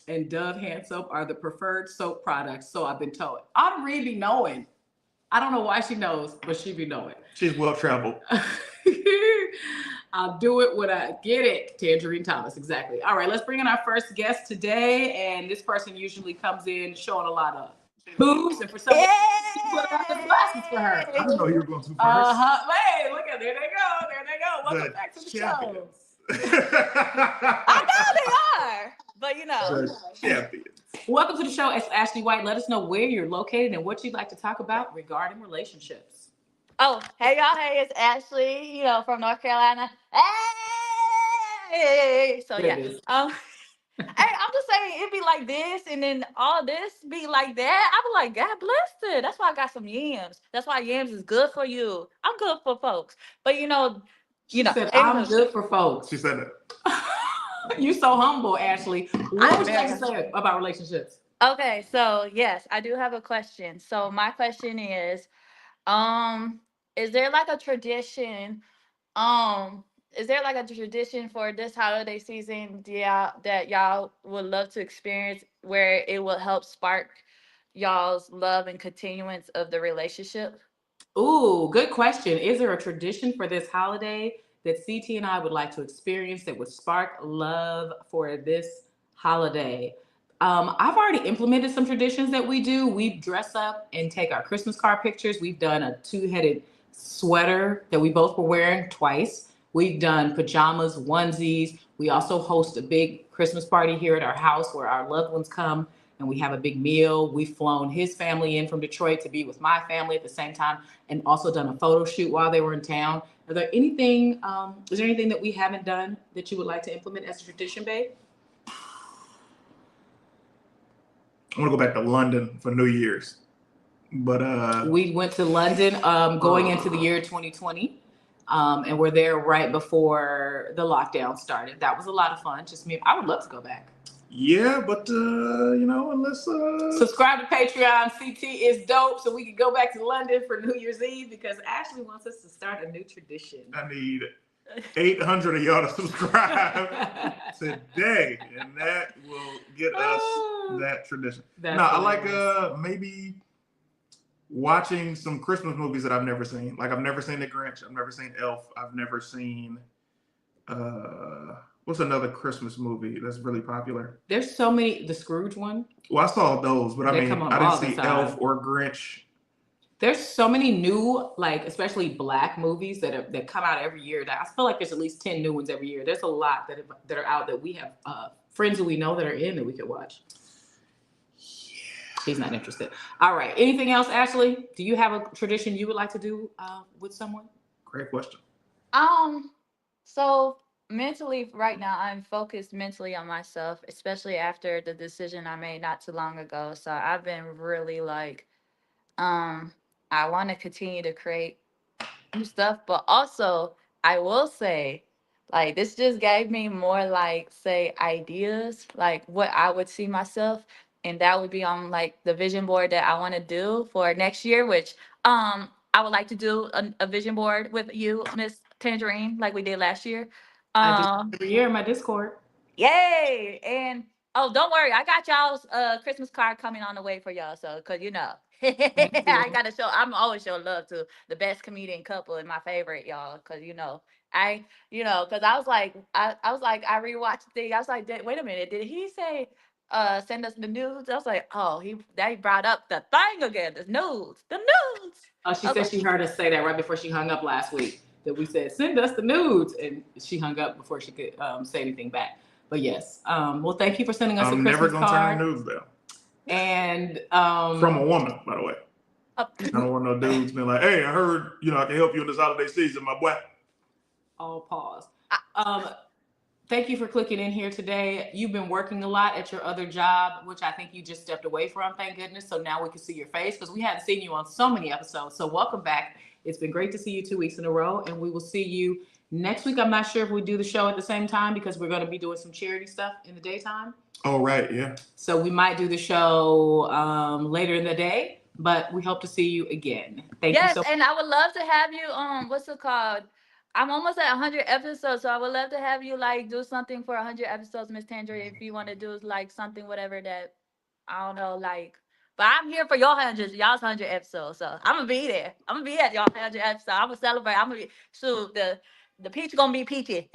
and Dove hand soap are the preferred soap products, so I've been told. I'm really knowing. I don't know why she knows, but she be knowing. She's well traveled. I'll do it when I get it. Tanjareen Thomas, exactly. All right, let's bring in our first guest today, and this person usually comes in showing a lot of boobs, and for some reason, she put on the glasses for her. I didn't know you were going to first. Hey, look at there they go. Welcome back to the show. I know they are, but you know. Champions. Welcome to the show. It's Ashley White. Let us know where you're located and what you'd like to talk about regarding relationships. Oh, hey y'all. Hey, it's Ashley, from North Carolina. Hey! So yeah. Hey, I'm just saying it'd be like this and then all this be like that. I be like, God bless it. That's why I got some yams. That's why yams is good for you. I'm good for folks. But She said, I'm good for folks. She said that. You so humble, Ashley. What would you like to say about relationships? Okay, so yes, I do have a question. So my question is there like a tradition? Is there like a tradition for this holiday season that y'all would love to experience where it will help spark y'all's love and continuance of the relationship? Ooh, good question. Is there a tradition for this holiday that CT and I would like to experience that would spark love for this holiday? I've already implemented some traditions that we do. We dress up and take our Christmas card pictures. We've done a two-headed sweater that we both were wearing twice. We've done pajamas, onesies. We also host a big Christmas party here at our house where our loved ones come and we have a big meal. We've flown his family in from Detroit to be with my family at the same time, and also done a photo shoot while they were in town. Is there anything that we haven't done that you would like to implement as a tradition, babe? I want to go back to London for New Year's, but We went to London going into the year 2020, and we're there right before the lockdown started. That was a lot of fun. Just me, I would love to go back. yeah, but unless Subscribe to Patreon. CT is dope, so we can go back to London for New Year's Eve because Ashley wants us to start a new tradition. I need 800 of y'all to subscribe today, and that will get us that tradition. That's No, I like hilarious. maybe watching some Christmas movies that I've never seen. Like I've never seen The Grinch, I've never seen Elf, I've never seen what's another Christmas movie that's really popular? There's so many. The Scrooge one. Well, I saw those, but I They mean, come on I all didn't the see time. Elf or Grinch. There's so many new, like especially Black movies that come out every year. That I feel like there's at least 10 new ones every year. There's a lot that are out that we have friends who we know that are in that we could watch. She's not interested. All right. Anything else, Ashley? Do you have a tradition you would like to do with someone? Great question. So mentally right now I'm focused mentally on myself, especially after the decision I made not too long ago. So I've been really like, I want to continue to create new stuff, but also I will say, like, this just gave me more like say ideas, like what I would see myself, and that would be on like the vision board that I want to do for next year, which I would like to do a vision board with you, Miss Tangerine, like we did last year. I do Um, every year in my Discord. Yay! And oh, don't worry, I got y'all's Christmas card coming on the way for y'all. So, cause Thank I you. gotta show. I'm always showing love to the best comedian couple and my favorite y'all. Cause cause I was like, I rewatched the thing. I was like, wait a minute, did he say send us the nudes? I was like, oh, they brought up the thing again, the nudes, the nudes. She I was said like, she heard us say that right before she hung up last week. That we said send us the nudes, and she hung up before she could say anything back. But yes, well, thank you for sending us a I'm Christmas never gonna card. turn nudes down. And From a woman, by the way. uh, I don't want no dudes being like, hey, I heard, I can help you in this holiday season, my boy. all pause. Thank you for clicking in here today. You've been working a lot at your other job, which I think you just stepped away from, thank goodness. So now we can see your face because we hadn't seen you on so many episodes. So welcome back. It's been great to see you 2 weeks in a row, and we will see you next week. I'm not sure if we do the show at the same time because we're going to be doing some charity stuff in the daytime. Oh, right, yeah. So we might do the show later in the day, but we hope to see you again. Thank you yes, so much. and I would love to have you. What's it called? I'm almost at 100 episodes, so I would love to have you like do something for 100 episodes, Miss Tangerine. If you want to do like something, whatever that I don't know, like. But I'm here for your y'all's 100 episodes, so I'm gonna be there. I'm gonna be at y'all 100 episodes. I'm gonna celebrate. I'm gonna be the peach gonna be peachy.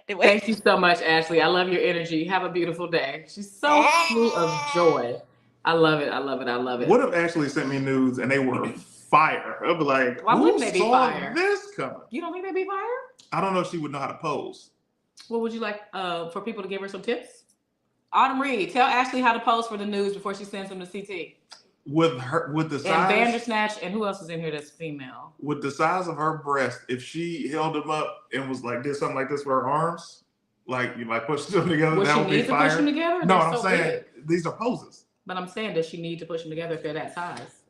Anyway. Thank you so much, Ashley. I love your energy. Have a beautiful day. She's so full of joy. I love it. I love it. I love it. What if Ashley sent me nudes and they were fire? I'd be like, Why who wouldn't they be saw fire? this coming? You don't think they'd be fire? I don't know if she would know how to pose. What would you like for people to give her some tips? Autumn Reed, tell Ashley how to pose for the news before she sends them to CT. With the size, And Bandersnatch, and who else is in here that's female? with the size of her breast, if she held them up and was like, did something like this with her arms, like you might push them together, Would that she would be need to fire. push them together? No, They're I'm so saying big. these are poses. But I'm saying, does she need to push them together if they're that size?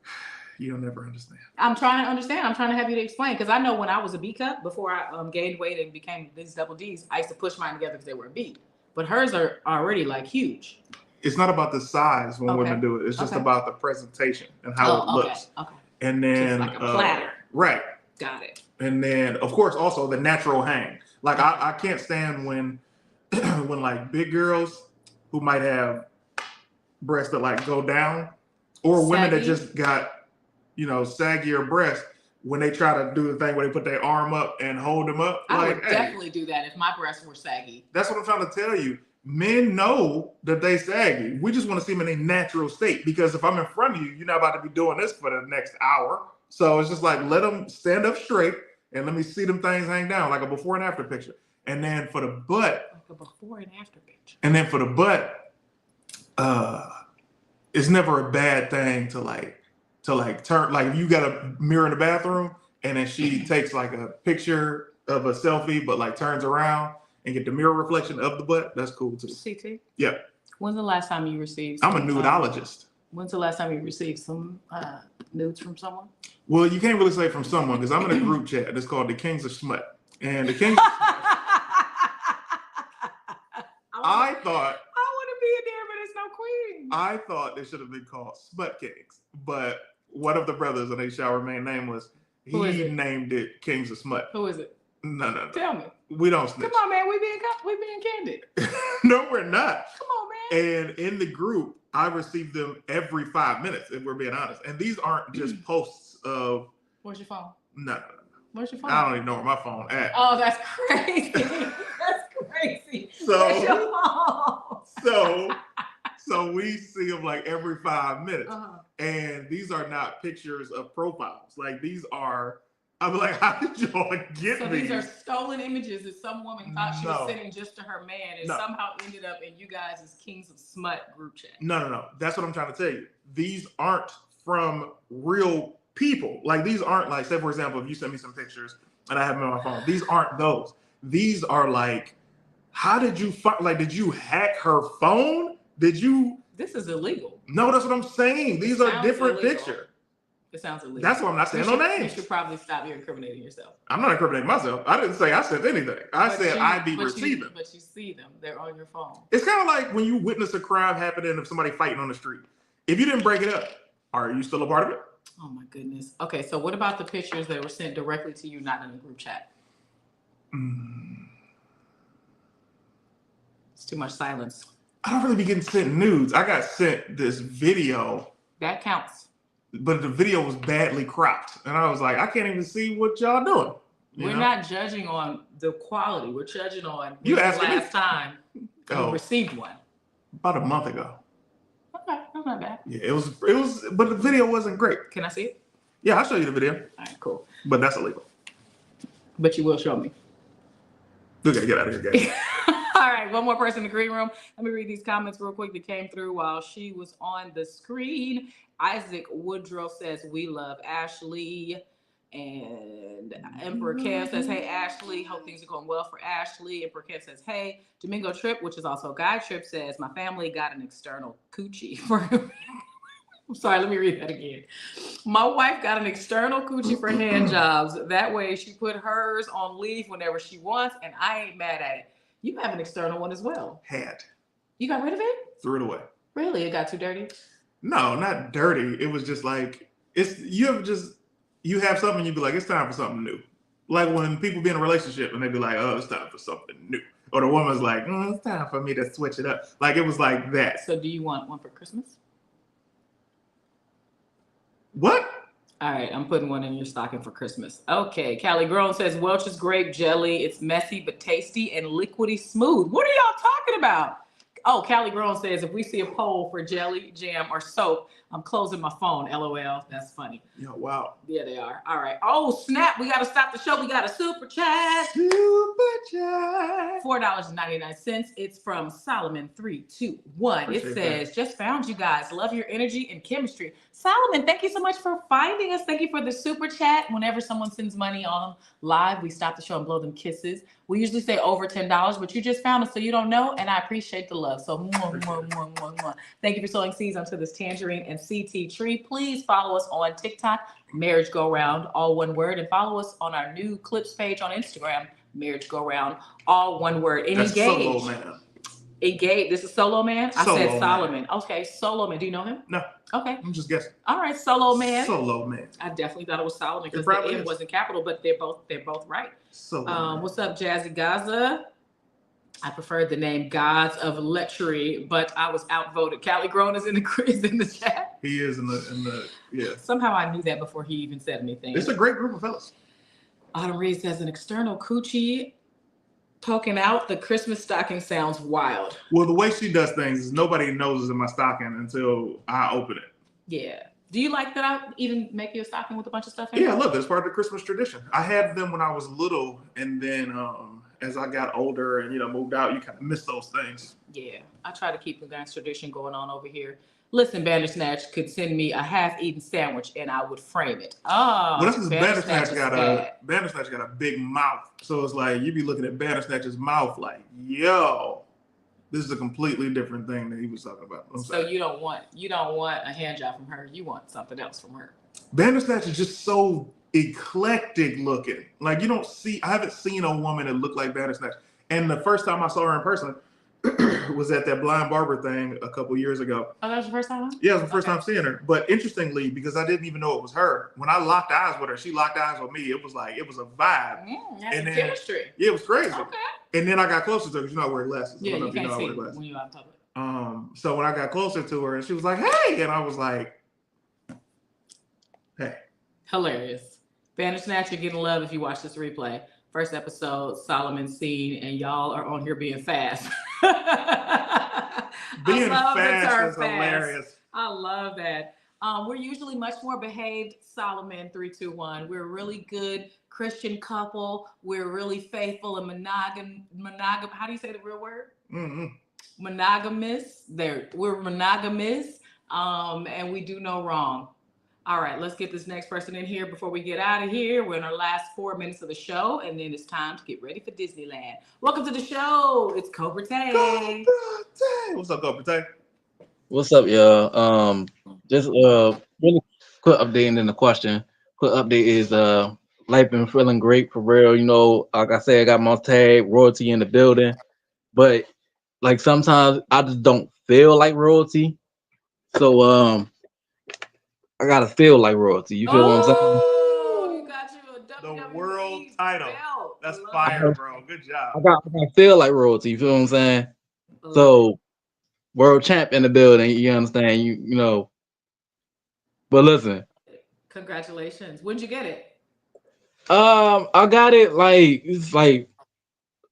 You'll never understand. I'm trying to understand. I'm trying to have you to explain because I know when I was a B cup before I gained weight and became these double Ds, I used to push mine together because they were a B. But hers are already like huge. It's not about the size when Okay. women do it. It's just Okay. about the presentation and how it looks. Okay. And then Just like a platter. right. Got it. And then of course also the natural hang. Like I can't stand when when like big girls who might have breasts that like go down Or women that Saggy? just got, saggier breasts when they try to do the thing where they put their arm up and hold them up. I like, would definitely do that if my breasts were saggy. That's what I'm trying to tell you. Men know that they saggy. We just want to see them in a natural state, because if I'm in front of you, you're not about to be doing this for the next hour. So it's just like, let them stand up straight and let me see them things hang down, like a before and after picture. And then for the butt, like a before and after picture. And then for the butt, it's never a bad thing to turn, like if you got a mirror in the bathroom and then she takes like a picture of a selfie, but like turns around and get the mirror reflection of the butt, that's cool too. CT? Yeah. When's the last time you received? I'm a nudologist. When's the last time you received some nudes from someone? Well, you can't really say from someone, because I'm in a group chat that's called the Kings of Smut. And the Kings of Smut, I thought I want to be in there, but it's no queen. I thought they should have been called Smut Kings. But one of the brothers, and they shall remain nameless, he named it Kings of Smut. Who is it? No. Tell me. We don't snitch. Come on, man. We being candid. No, we're not. Come on, man. And in the group, I receive them every 5 minutes, if we're being honest. And these aren't just posts of. Where's your phone? No. Where's your phone? I don't even know where my phone at. Oh, that's crazy. That's crazy. So, Where's your phone? so we see them like every 5 minutes. Uh-huh. And these are not pictures of profiles. Like, these are, I'm like, how did y'all get So these? these are stolen images that some woman thought she was sending just to her man and somehow ended up in you guys' Kings of Smut group chat. No. That's what I'm trying to tell you. These aren't from real people. Like, these aren't like, say for example, if you send me some pictures and I have them on my phone, these aren't those. These are like, how did you did you hack her phone? Did you? This is illegal. No, that's what I'm saying. These are different pictures. It sounds illegal. That's why I'm not saying no names. You should probably stop you incriminating yourself. I'm not incriminating myself. I didn't say I sent anything. I said I'd be receiving. But you see them. They're on your phone. It's kind of like when you witness a crime happening of somebody fighting on the street. If you didn't break it up, are you still a part of it? Oh my goodness. Okay, so what about the pictures that were sent directly to you, not in the group chat? It's too much silence. I don't really be getting sent nudes. I got sent this video. That counts. But the video was badly cropped. And I was like, I can't even see what y'all doing. We're not judging on the quality. We're judging on you the last time you received one. About a month ago. Okay, that's not bad. Yeah, it was, but the video wasn't great. Can I see it? Yeah, I'll show you the video. All right, cool. But that's illegal. But you will show me. Okay, get out of here, guys. All right, one more person in the green room. Let me read these comments real quick that came through while she was on the screen. Isaac Woodrow says, we love Ashley. And Emperor Kev says, hey, Ashley. Hope things are going well for Ashley. Emperor Kev says, hey. Domingo Trip, which is also a guy trip, says, my family got an external coochie for him. I'm sorry, let me read that again. My wife got an external coochie for hand jobs. That way she put hers on leave whenever she wants, and I ain't mad at it. You have an external one as well. Had. You got rid of it? Threw it away. Really? It got too dirty? No, not dirty. It was just like, you have something, you be like, it's time for something new. Like when people be in a relationship and they be like, oh, it's time for something new. Or the woman's like, it's time for me to switch it up. Like, it was like that. So do you want one for Christmas? What? All right, I'm putting one in your stocking for Christmas. Okay, Callie Grown says, Welch's grape jelly. It's messy but tasty and liquidy smooth. What are y'all talking about? Oh, Callie Grown says, if we see a poll for jelly, jam, or soap, I'm closing my phone. LOL. That's funny. Yeah, wow. Yeah, they are. All right. Oh, snap. We got to stop the show. We got a super chat. Super chat. $4.99. It's from Solomon321. It says, just found you guys. Love your energy and chemistry. Solomon, thank you so much for finding us. Thank you for the super chat. Whenever someone sends money on live, we stop the show and blow them kisses. We usually say over $10, but you just found us, so you don't know, and I appreciate the love. So, thank you for sowing seeds onto this Tangerine and CT tree. Please follow us on TikTok, Marriage Go Round, all one word, and follow us on our new clips page on Instagram, Marriage Go Round, all one word. And That's engage. Solo Man. Engage. This is Solo Man? I Solo said Man. Solomon. Okay, Solo Man. Do you know him? No. Okay. I'm just guessing. All right, Solo Man. Solo Man. I definitely thought it was Solomon because It probably the N is. wasn't capital, but they're both right. Solo Man. What's up, Jazzy Gaza? I preferred the name Gods of Lechery, but I was outvoted. Cali Grown is in the chat. He is in the yeah. Somehow I knew that before he even said anything. It's a great group of fellas. Autumn Reed says an external coochie poking out the Christmas stocking sounds wild. Well, the way she does things is nobody knows it's in my stocking until I open it. Yeah. Do you like that I even make you a stocking with a bunch of stuff in Yeah, it? I love it. It's part of the Christmas tradition. I had them when I was little, and then as I got older and moved out, you kind of miss those things. Yeah, I try to keep the dance tradition going on over here. Listen, Bandersnatch could send me a half-eaten sandwich and I would frame it. Oh, well, that's because Bandersnatch Bandersnatch got a big mouth, so it's like you be looking at Bandersnatch's mouth like, yo, this is a completely different thing that he was talking about. So you don't want a hand job from her. You want something else from her. Bandersnatch is just so eclectic looking. Like I haven't seen a woman that looked like Bandersnatch. And the first time I saw her in person was at that blind barber thing a couple years ago. Oh, that was the first time? Yeah, it was the first time seeing her. But interestingly, because I didn't even know it was her, when I locked eyes with her, she locked eyes with me. It was a vibe. That's chemistry. Yeah, it was crazy. Okay. And then I got closer to her because you know I wear glasses. Yeah, you can't see when you're out in public. So when I got closer to her, and she was like, "Hey," and I was like, "Hey." Hilarious. Bandersnatch, you're getting love if you watch this replay. First episode, Solomon's scene, and y'all are on here being fast. Being fast is hilarious. I love that. We're usually much more behaved. Solomon 321. We're a really good Christian couple. We're really faithful and monogam. How do you say the real word? Mm-hmm. Monogamous. We're monogamous, and we do no wrong. All right, let's get this next person in here before we get out of here. We're in our last 4 minutes of the show, and then it's time to get ready for Disneyland. Welcome to the show. It's Cobra Tay. Cobra Tay. What's up, Cobra Tay? What's up, y'all? Just really quick update and then the question. Quick update is life been feeling great for real. Like I said, I got my tag, royalty in the building. But like sometimes I just don't feel like royalty. So I gotta feel like royalty. You feel what I'm saying? Oh, you got you a The world title. belt. That's fire, bro. Good job. I gotta feel like royalty. You feel what I'm saying? So world champ in the building. You understand? You know. But listen. Congratulations. When'd you get it? I got it like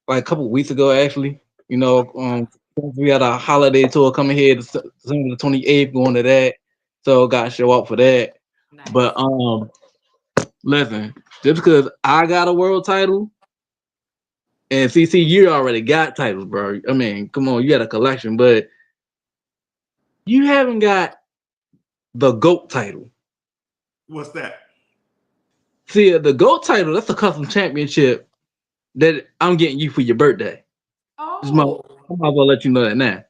a couple weeks ago actually. We had a holiday tour coming here December the 28th, going to that. So got to show up for that. Nice. But listen, just because I got a world title and CC, you already got titles, bro. I mean, come on, you got a collection, but you haven't got the GOAT title. What's that? See, the GOAT title, that's a custom championship that I'm getting you for your birthday. Oh. I might as well let you know that now.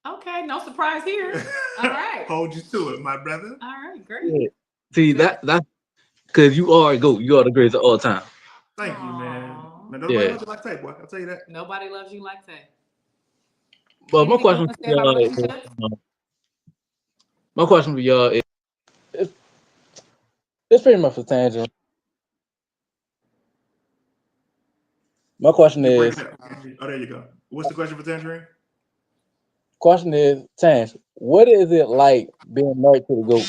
Okay, no surprise here. All right. Hold you to it, my brother. All right, great. Yeah. See, that's because you are a GOAT. You are the greatest of all time. Thank you, man. Aww. Man, nobody loves you like Tay, boy. I'll tell you that. Nobody loves you like that. But my question for y'all is, it's pretty much a tangent. My question is, oh, there you go. What's the question for Tanjareen? Question is, Tanj, what is it like being married to the GOAT?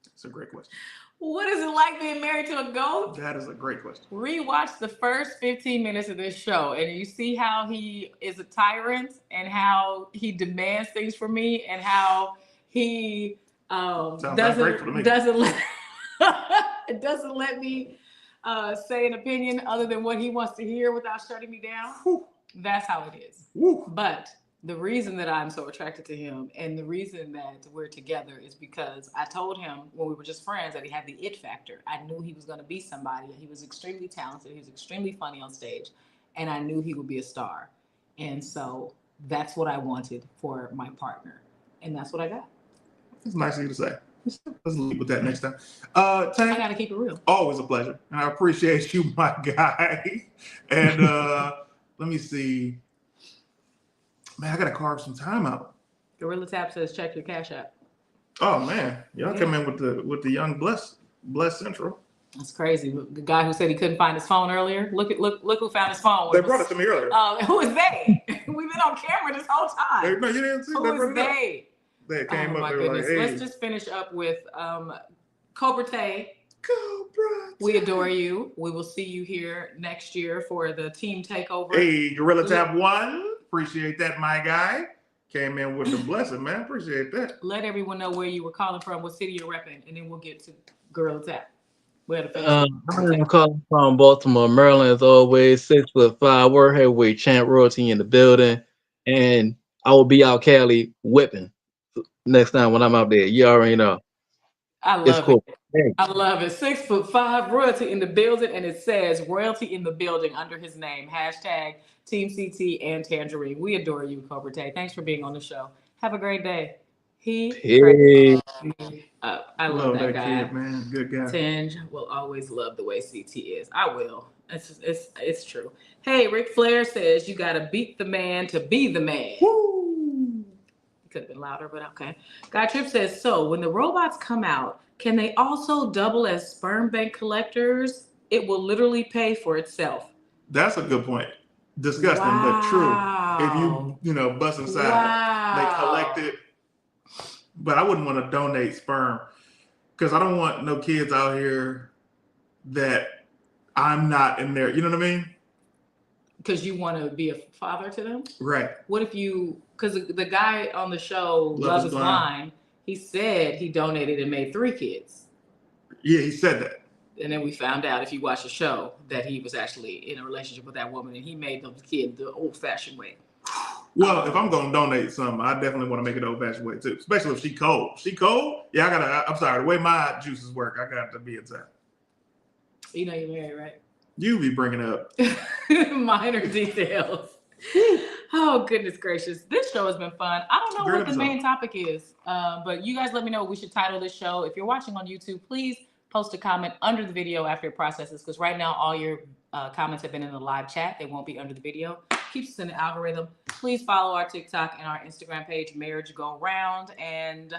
That's a great question. What is it like being married to a GOAT? That is a great question. Rewatch the first 15 minutes of this show, and you see how he is a tyrant, and how he demands things from me, and how he doesn't let me say an opinion other than what he wants to hear without shutting me down. Whew. That's how it is. Whew. But the reason that I'm so attracted to him and the reason that we're together is because I told him when we were just friends that he had the it factor. I knew he was going to be somebody. He was extremely talented. He was extremely funny on stage. And I knew he would be a star. And so that's what I wanted for my partner. And that's what I got. It's nice of you to say. Let's leave with that next time. I got to keep it real. Always a pleasure. And I appreciate you, my guy. And let me see. Man, I got to carve some time out. Gorilla Tap says check your Cash App. Oh, man. Y'all come in with the young Bless Central. That's crazy. The guy who said he couldn't find his phone earlier. Look who found his phone. They brought it to me earlier. Who is they? We've been on camera this whole time. No, you didn't see. Who is they? They came up. My They were goodness. like, "Hey, Let's just finish up with Cobra Tay. Cobra Tay. We adore you. We will see you here next year for the team takeover. Hey, Gorilla Tap 1. Appreciate that, my guy. Came in with the blessing, man. Appreciate that. Let everyone know where you were calling from, what city you're repping, and then we'll get to Gorilla Tap. I'm calling from Baltimore, Maryland, as always. 6'5", world heavyweight champ, royalty in the building, and I will be out Cali whipping next time when I'm out there. You already know. I love it's cool. it. I love it. 6'5", royalty in the building, and it says royalty in the building under his name. Hashtag Team CT and Tanjareen. We adore you, Cobra Tay. Thanks for being on the show. Have a great day. I love that guy. Kid, man. Good guy. Tanj will always love the way CT is. I will. It's true. Hey, Ric Flair says you gotta beat the man to be the man. Woo! Could have been louder, but okay. Guy Trip says, so when the robots come out, can they also double as sperm bank collectors? It will literally pay for itself. That's a good point. Disgusting, but true. If you bust inside, they collect it. But I wouldn't want to donate sperm because I don't want no kids out here that I'm not in there. You know what I mean? Because you want to be a father to them? Right. What if because the guy on the show, Love is Blind, he said he donated and made 3 kids. Yeah, he said that. And then we found out, if you watch the show, that he was actually in a relationship with that woman and he made those kids the old-fashioned way. Well, if I'm gonna donate something, I definitely want to make it old-fashioned way too. Especially if she cold. She cold? Yeah, I'm sorry. The way my juices work, I got to be inside. You know you're married, right? You be bringing up minor details. Oh, goodness gracious. This show has been fun. I don't know what the main topic is, but you guys let me know what we should title this show. If you're watching on YouTube, please post a comment under the video after it processes, because right now all your comments have been in the live chat. They won't be under the video. Keeps us in the algorithm. Please follow our TikTok and our Instagram page, Marriage Go Round, and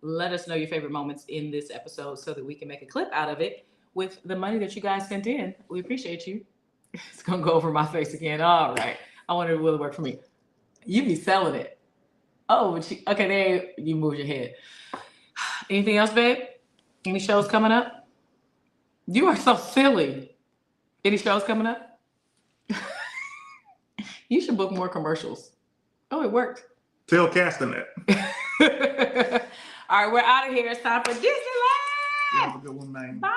let us know your favorite moments in this episode so that we can make a clip out of it with the money that you guys sent in. We appreciate you. It's going to go over my face again. All right. I wonder if it will work for me. You be selling it. Oh, okay, there you move your head. Anything else, babe? Any shows coming up? You are so silly. Any shows coming up? You should book more commercials. Oh, it worked. Tell Caston that. All right, we're out of here. It's time for Disneyland. Have a good one, man. Bye.